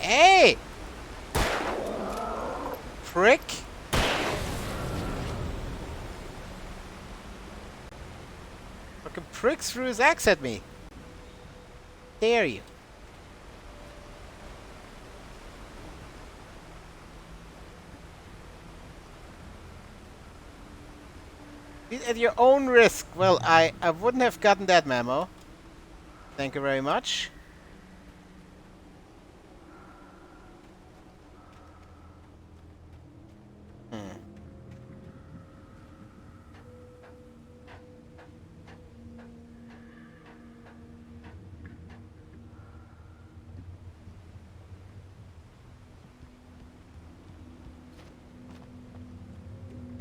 Hey! Prick! Fucking prick threw his axe at me. Dare you? At your own risk. Well, I wouldn't have gotten that memo. Thank you very much.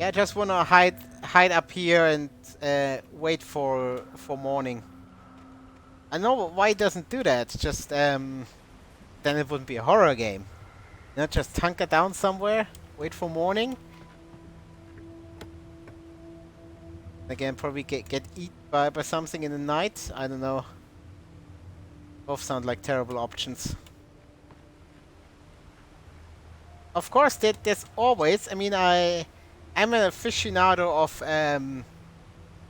Yeah, I just wanna hide up here and wait for morning. I know why it doesn't do that. Just then it wouldn't be a horror game. You know, just hunker down somewhere, wait for morning. Again, probably get eaten by something in the night. I don't know. Both sound like terrible options. Of course, there's always. I mean, I'm an aficionado of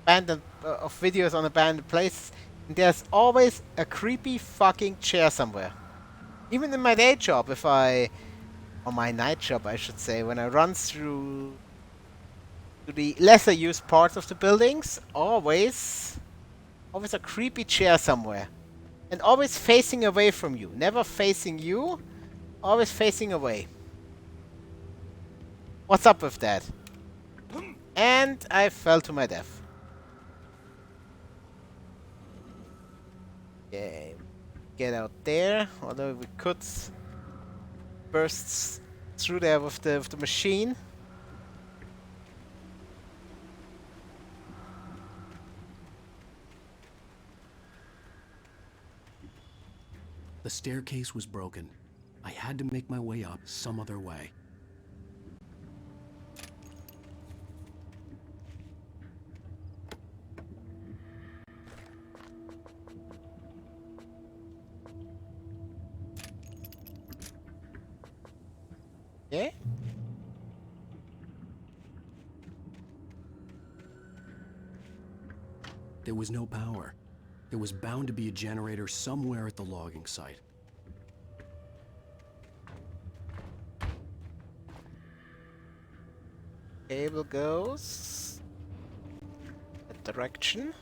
of videos on abandoned places. And there's always a creepy fucking chair somewhere. Even in my day job, or my night job, I should say, when I run through the lesser used parts of the buildings, always a creepy chair somewhere. And always facing away from you. Never facing you, always facing away. What's up with that? And I fell to my death. Okay, get out there. Although we could burst through there with the machine. The staircase was broken. I had to make my way up some other way. Yeah? There was no power. There was bound to be a generator somewhere at the logging site. Cable goes that direction.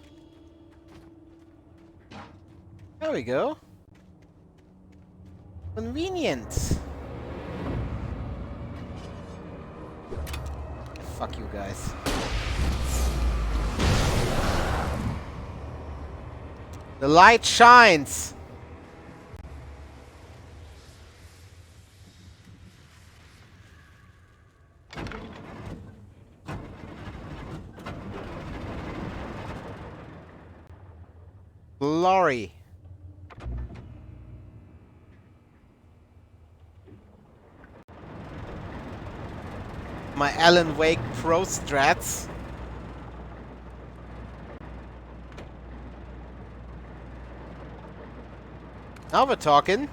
There we go. Convenient. Fuck you guys. The light shines. Glory. My Alan Wake Pro strats. Now we're talking.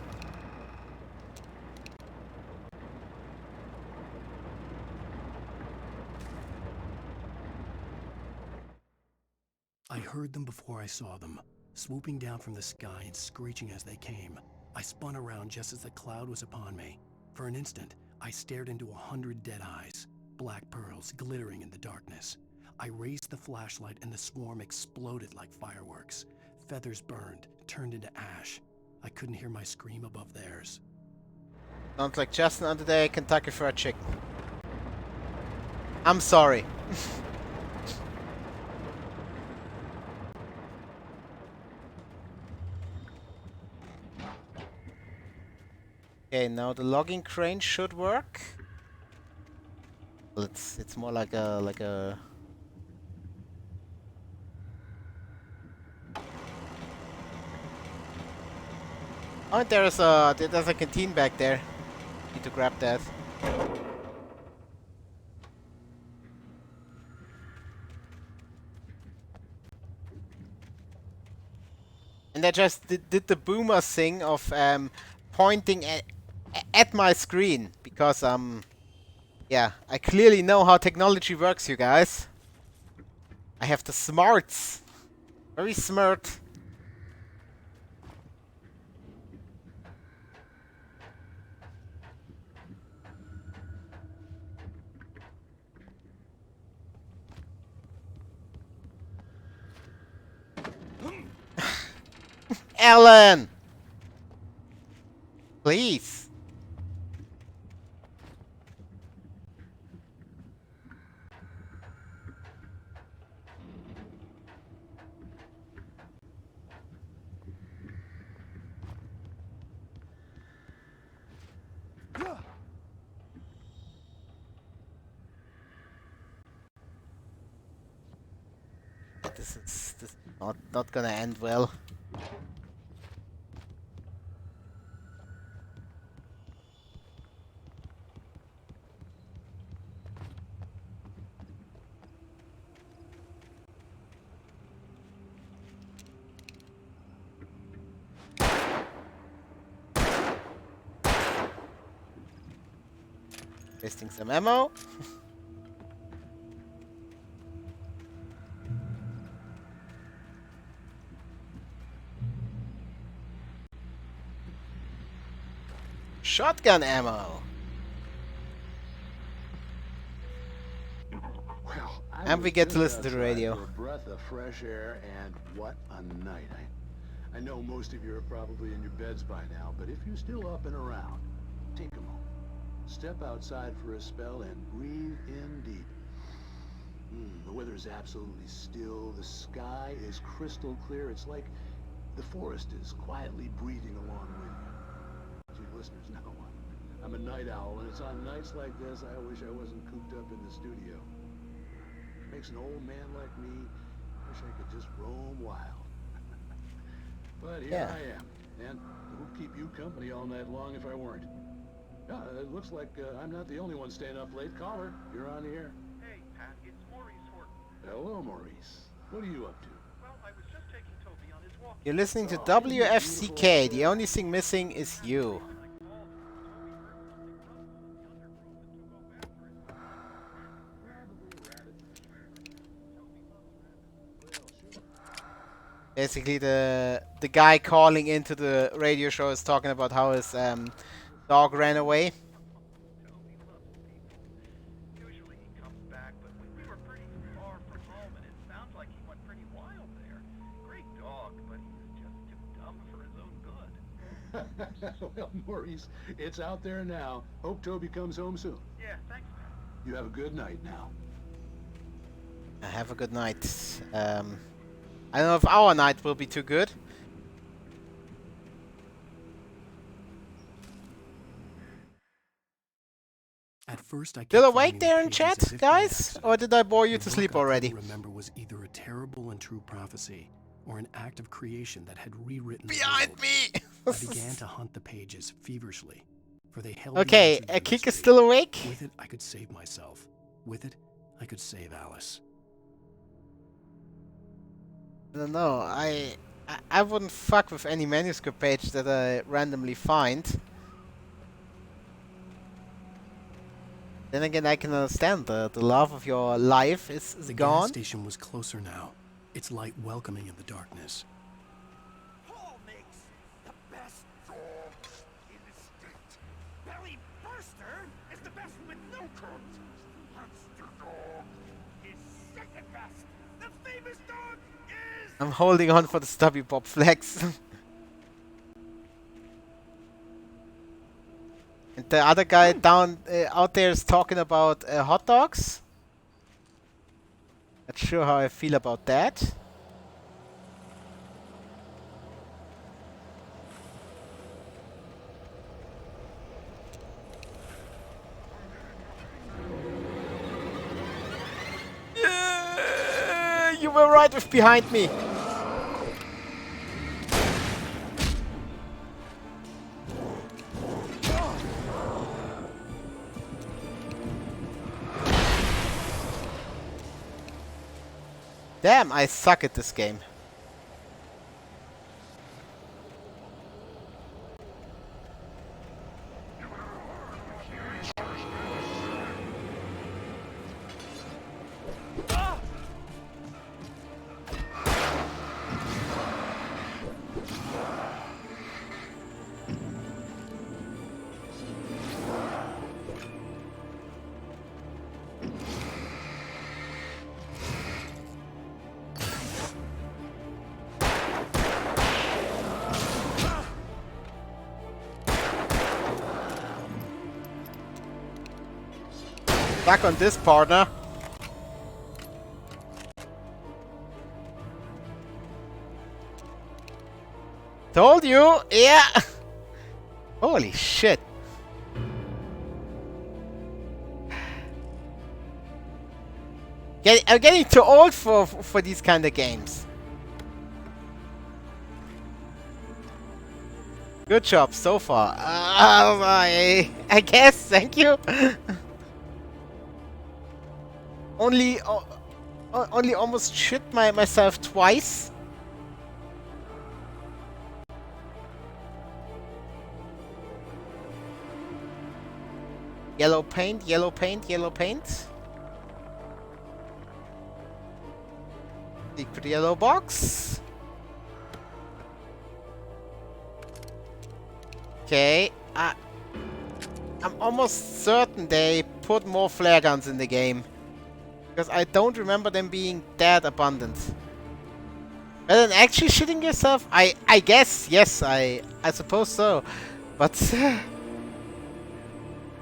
I heard them before I saw them, swooping down from the sky and screeching as they came. I spun around just as the cloud was upon me. For an instant, I stared into 100 dead eyes, black pearls glittering in the darkness. I raised the flashlight and the swarm exploded like fireworks. Feathers burned, turned into ash. I couldn't hear my scream above theirs. Sounds like Justin on today, Kentucky Fried Chicken. I'm sorry. Okay, now the logging crane should work. Well, it's more like a Oh, there's a canteen back there. Need to grab that. And I just did the boomer thing of pointing at my screen because yeah, I clearly know how technology works, you guys. I have the smarts. Very smart. Alan! Please. This is not gonna end well. Wasting some ammo. Shotgun ammo. Well, And we get to listen to the radio. For a breath of fresh air, and what a night. I know most of you are probably in your beds by now, but if you're still up and around, take a moment. Step outside for a spell and breathe in deep. The weather is absolutely still. The sky is crystal clear. It's like the forest is quietly breathing along with you. You listeners know I'm a night owl, and it's on nights like this I wish I wasn't cooped up in the studio. Makes an old man like me wish I could just roam wild. But here I am, and who'd keep you company all night long if I weren't? It looks like I'm not the only one staying up late. Caller, you're on the air. Hey, Pat, it's Maurice Horton. Hello, Maurice. What are you up to? Well, I was just taking Toby on his walk. You're listening to WFCK. The only thing missing is you. Basically, the guy calling into the radio show is talking about how his dog ran away. Usually he comes back, but we were pretty far from home, and it sounds like he went pretty wild there. Great dog, but he was just too dumb for his own good. Well, Maurice, it's out there now. Hope Toby comes home soon. Yeah, thanks, Pat. You have a good night now. Have a good night. I don't know if our night will be too good. At first, I Still kept awake finding there in pages chat, as if by guys? accident. Or did I bore you The to book sleep I already? couldn't remember was either a terrible and true prophecy or an act of creation that had rewritten Behind the world. me! I began to hunt the pages feverishly, for they held Okay, the answer to the Kik is mystery. still awake? With it, I could save myself. With it, I could save Alice. I don't know. I wouldn't fuck with any manuscript page that I randomly find. Then again, I can understand the love of your life is The gone. gas station was closer now, its light welcoming in the darkness. Paul makes the best dogs in the state. Belly Burster is the best with no curves. Monster Dog is second best. The famous dog is... I'm holding on for the Stubby Bob flex. And the other guy down out there is talking about hot dogs. Not sure how I feel about that. You were right with behind me. Damn, I suck at this game. You Back on this, partner. Told you, yeah. Holy shit. I'm getting too old for these kind of games. Good job so far. I guess. Thank you. Only almost shit myself twice. Yellow paint, yellow paint, yellow paint. Secret yellow box. Okay, I'm almost certain they put more flare guns in the game. Because I don't remember them being that abundant. But then actually shitting yourself? I guess, yes, I suppose so. But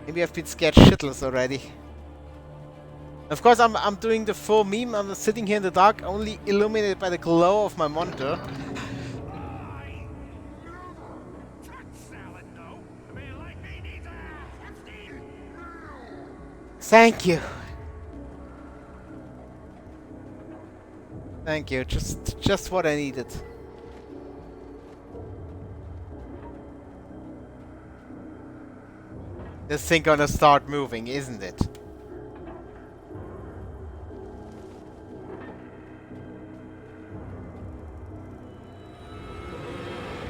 maybe I've been scared shitless already. Of course I'm doing the full meme. I'm sitting here in the dark, only illuminated by the glow of my monitor. Thank you. Thank you. Just what I needed. This thing gonna start moving, isn't it?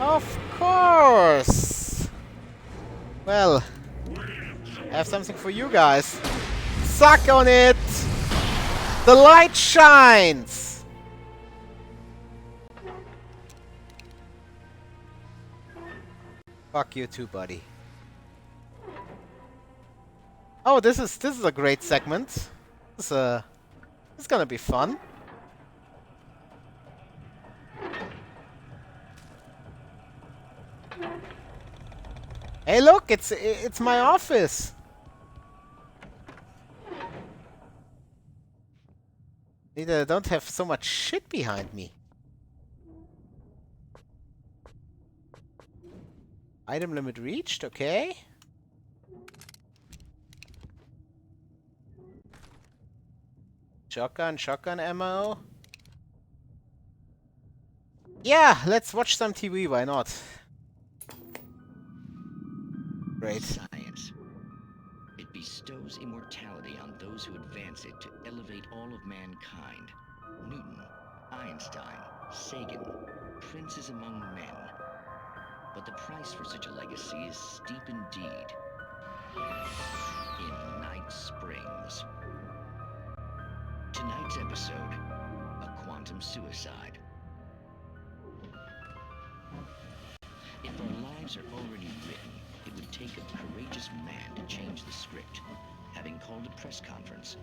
Of course. Well, I have something for you guys. Suck on it. The light shines. Fuck you too, buddy. Oh, this is a great segment. This is gonna be fun. Hey, look, it's my office. Neither I don't have so much shit behind me. Item limit reached, okay. Shotgun ammo. Yeah, let's watch some TV, why not? Great. Science. It bestows immortality on those who advance it to elevate all of mankind. Newton, Einstein, Sagan, princes among men. But the price for such a legacy is steep indeed. In Night Springs. Tonight's episode, a quantum suicide. If our lives are already written, it would take a courageous man to change the script. Having called a press conference,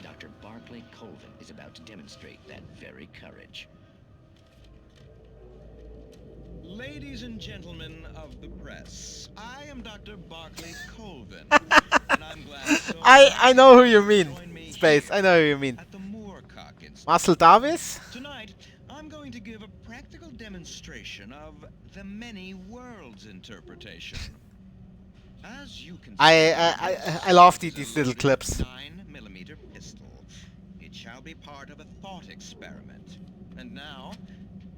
Dr. Barclay Colvin is about to demonstrate that very courage. Ladies and gentlemen of the press, I am Dr. Barclay Colvin, and I'm glad so I know who you mean, Space. I know who you mean. Marcel Davis? Tonight, I'm going to give a practical demonstration of the many worlds interpretation. As you can see, I love these little clips. 9mm pistol. It shall be part of a thought experiment. And now,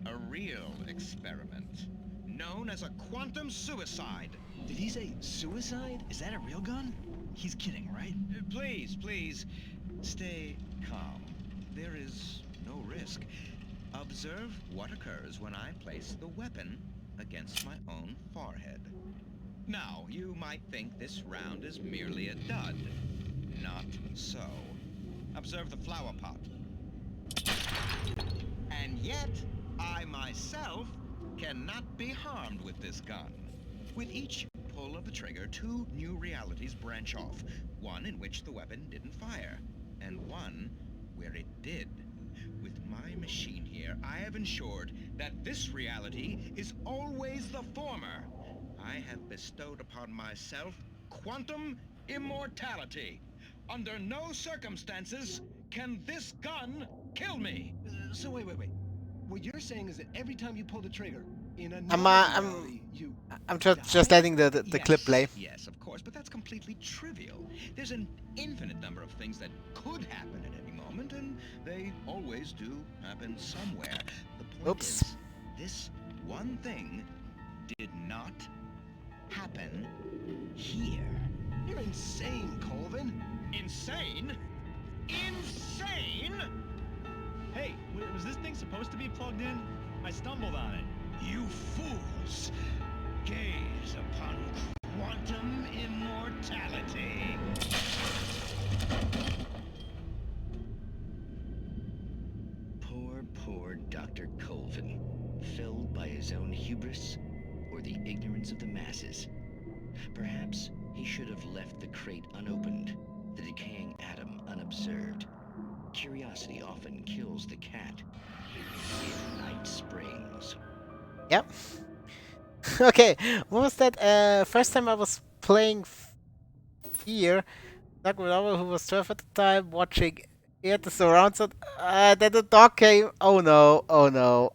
a real experiment, known as a quantum suicide. Did he say suicide? Is that a real gun? He's kidding, right? Please, stay calm. There is no risk. Observe what occurs when I place the weapon against my own forehead. Now, you might think this round is merely a dud. Not so. Observe the flower pot. And yet, I myself cannot be harmed with this gun. With each pull of the trigger, 2 new realities branch off. One in which the weapon didn't fire, and one where it did. With my machine here, I have ensured that this reality is always the former. I have bestowed upon myself quantum immortality. Under no circumstances can this gun kill me. So wait. What you're saying is that every time you pull the trigger, in I'm another reality, you just letting the clip play. Yes, of course, but that's completely trivial. There's an infinite number of things that could happen at any moment, and they always do happen somewhere. The point is, this one thing did not happen here. You're insane, Colvin. Insane? Insane? Hey, was this thing supposed to be plugged in? I stumbled on it. You fools! Gaze upon quantum immortality. Poor Dr. Colvin, felled by his own hubris or the ignorance of the masses. Perhaps he should have left the crate unopened, the decaying atom unobserved. Curiosity often kills the cat. In Night Springs. Yep. Okay, what was that? First time I was playing here, Doug who was 12 at the time, watching it, the surround sound. Then the dog came. Oh no, oh no.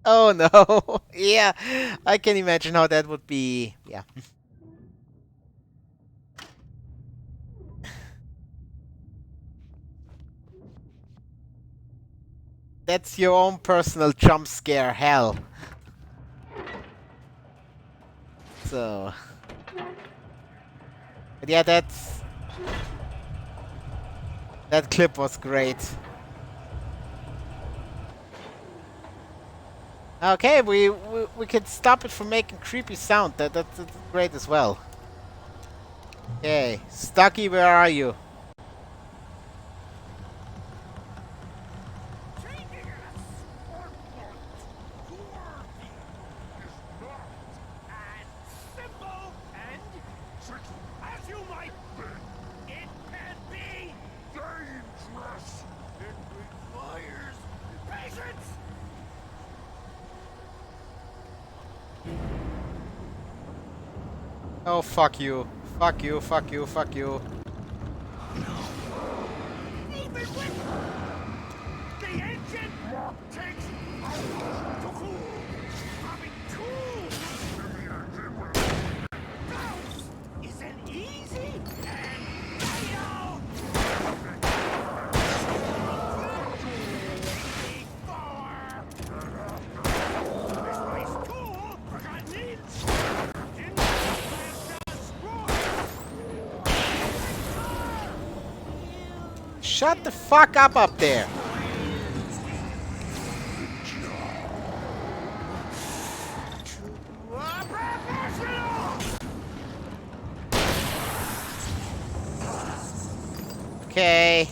Oh no. Yeah, I can imagine how that would be. Yeah. That's your own personal jump scare hell. So, but yeah, that clip was great. Okay, we can stop it from making creepy sound. That's great as well. Okay, Stucky, where are you? Oh, fuck you. Fuck you, fuck you, fuck you. Even with the engine takes to cool. Having tools isn't easy and vital. This place cool, forgotten needs. Shut the fuck up there. Okay.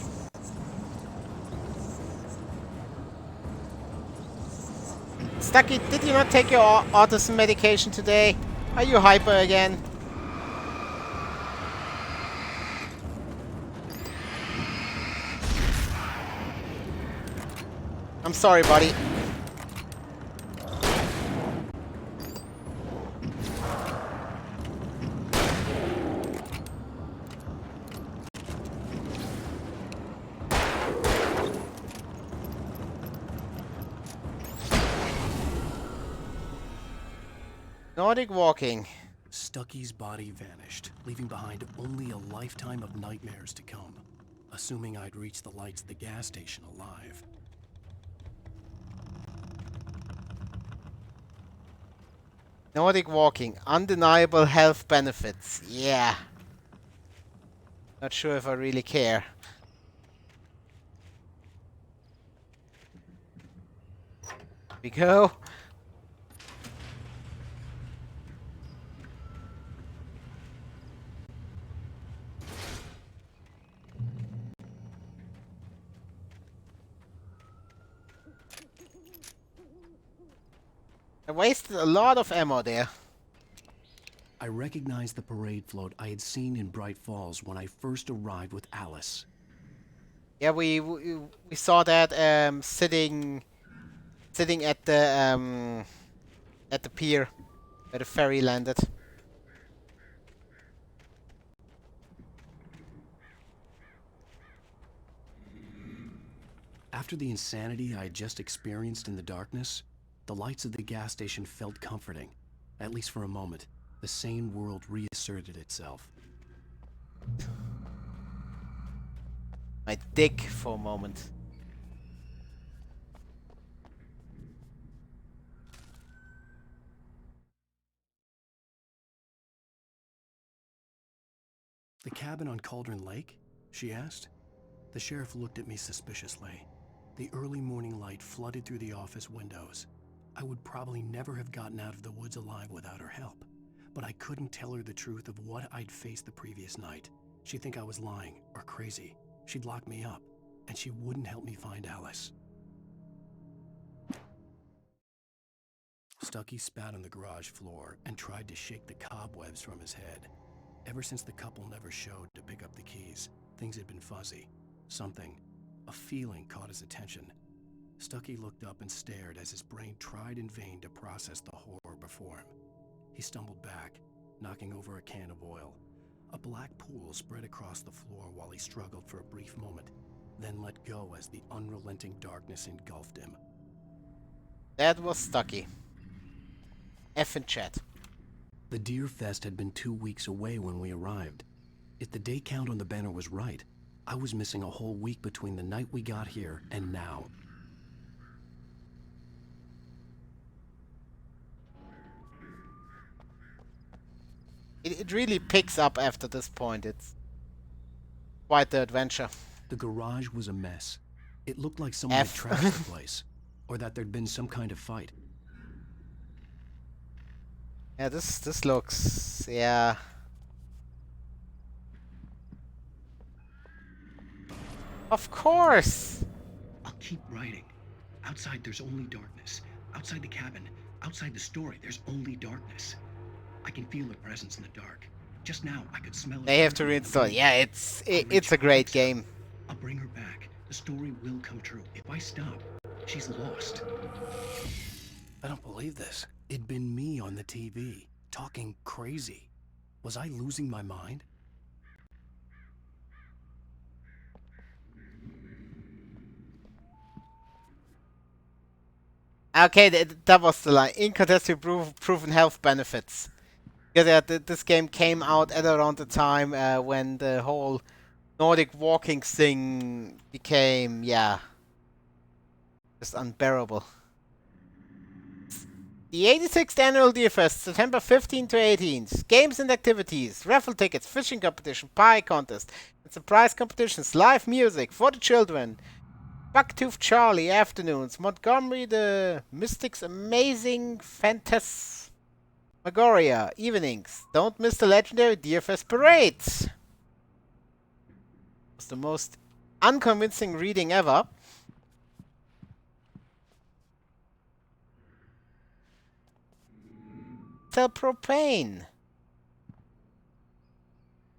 Stucky, did you not take your autism medication today? Are you hyper again? I'm sorry, buddy. Nordic walking. Stucky's body vanished, leaving behind only a lifetime of nightmares to come. Assuming I'd reach the lights at the gas station alive. Nordic walking. Undeniable health benefits. Yeah. Not sure if I really care. Here we go. I wasted a lot of ammo there. I recognized the parade float I had seen in Bright Falls when I first arrived with Alice. Yeah, we saw that sitting at the pier where the ferry landed. After the insanity I had just experienced in the darkness, the lights of the gas station felt comforting. At least for a moment, the sane world reasserted itself. My dick for a moment. The cabin on Cauldron Lake? She asked. The sheriff looked at me suspiciously. The early morning light flooded through the office windows. I would probably never have gotten out of the woods alive without her help, but I couldn't tell her the truth of what I'd faced the previous night. She'd think I was lying or crazy. She'd lock me up, and she wouldn't help me find Alice. Stucky spat on the garage floor and tried to shake the cobwebs from his head. Ever since the couple never showed to pick up the keys, things had been fuzzy. Something, a feeling, caught his attention. Stucky looked up and stared as his brain tried in vain to process the horror before him. He stumbled back, knocking over a can of oil. A black pool spread across the floor while he struggled for a brief moment, then let go as the unrelenting darkness engulfed him. That was Stucky. F in chat. The Deer Fest had been 2 weeks away when we arrived. If the day count on the banner was right, I was missing a whole week between the night we got here and now. It really picks up after this point. It's quite the adventure. The garage was a mess. It looked like someone had trashed the place, or that there'd been some kind of fight. Yeah, this looks, yeah. Of course! I'll keep writing. Outside there's only darkness. Outside the cabin, outside the story, there's only darkness. I can feel her presence in the dark. Just now, I could smell it. They have to reinstall. Yeah, it's a great game. I'll bring her back. The story will come true. If I stop, she's lost. I don't believe this. It'd been me on the TV, talking crazy. Was I losing my mind? Okay, that was the line. Incontestably proven health benefits. Yeah, this game came out at around the time when the whole Nordic walking thing became, yeah, just unbearable. The 86th Annual Deer Fest, September 15 to 18. Games and activities, raffle tickets, fishing competition, pie contest, and surprise competitions, live music for the children. Bucktooth Charlie afternoons, Montgomery the Mystic's Amazing Phantasmagoria evenings. Don't miss the legendary Deer Fest parades. It's the most unconvincing reading ever. Sell propane.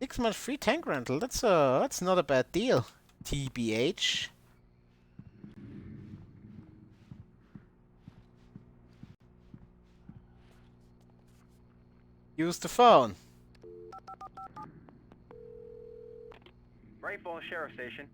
6 months free tank rental. That's not a bad deal. TBH. Use the phone. Bright Falls Sheriff Station.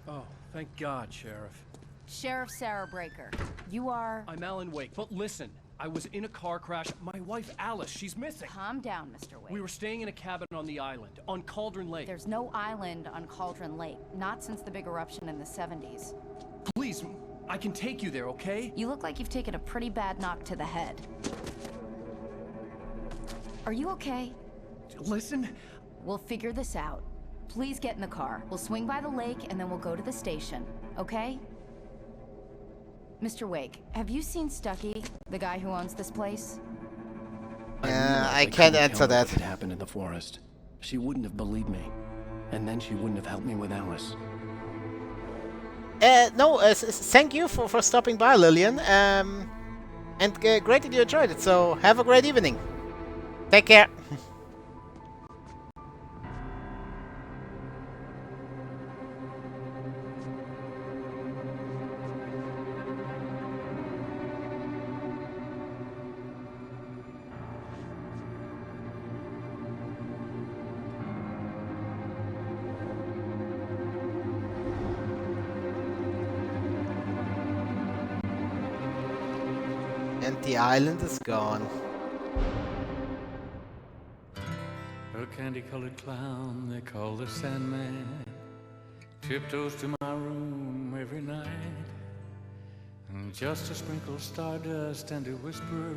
Oh, thank God, Sheriff. Sheriff Sarah Breaker, you are... I'm Alan Wake, but listen. I was in a car crash. My wife, Alice, she's missing. Calm down, Mr. Wake. We were staying in a cabin on the island, on Cauldron Lake. There's no island on Cauldron Lake, not since the big eruption in the 70s. Please, I can take you there, okay? You look like you've taken a pretty bad knock to the head. Are you okay? Listen. We'll figure this out. Please get in the car. We'll swing by the lake and then we'll go to the station, okay? Mr. Wake, have you seen Stucky, the guy who owns this place? I can't answer that. What happened in the forest. she wouldn't have believed me. And then she wouldn't have helped me with Alice. No, thank you for stopping by, Lillian. And great that you enjoyed it, so have a great evening. Take care. And the island is gone. A candy-colored clown they call the Sandman tiptoes to my room every night, and just to sprinkle stardust and to whisper.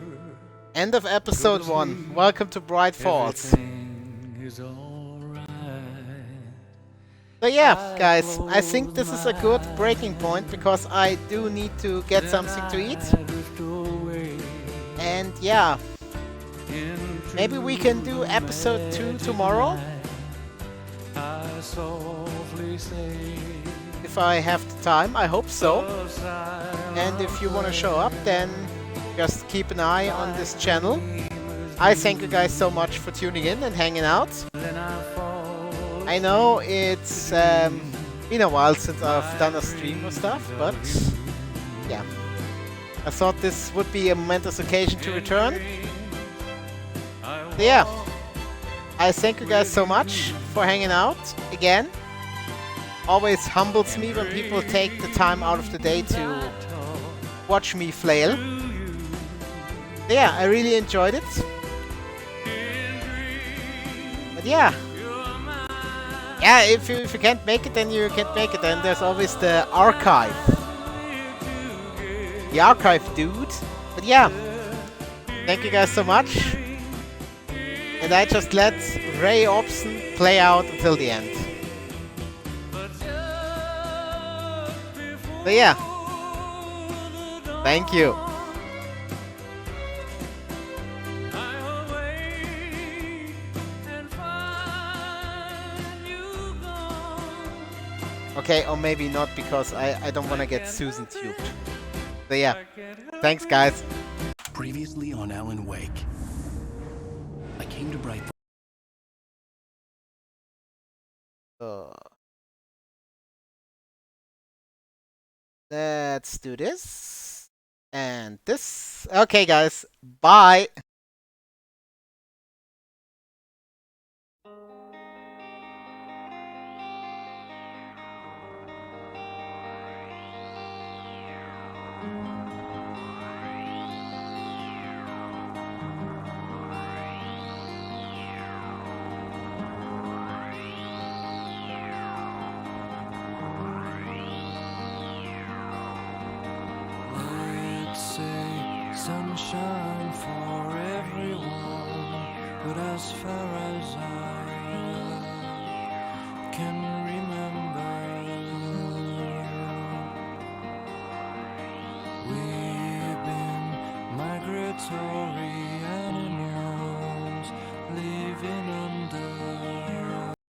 End of episode 1. Welcome to Bright Falls. Is all right. So yeah, guys, I think this is a good breaking point because I do need to get something to eat. And yeah, maybe we can do episode 2 tomorrow. If I have the time, I hope so. And if you want to show up, then just keep an eye on this channel. I thank you guys so much for tuning in and hanging out. I know it's been a while since I've done a stream or stuff, but yeah. I thought this would be a momentous occasion to return. So yeah, I thank you guys so much for hanging out again. Always humbles me when people take the time out of the day to watch me flail. So yeah, I really enjoyed it. But yeah. Yeah, if you can't make it, then you can't make it. And there's always the archive. The archive, dude. But yeah, thank you guys so much. And I just let Ray Obson play out until the end. So yeah, thank you. Okay, or maybe not, because I don't want to get Susan tubed. So yeah, thanks guys. Previously on Alan Wake, I came to Bright. Let's do this. And this. Okay guys, bye. Sunshine for everyone, but as far as I can remember, we've been migratory.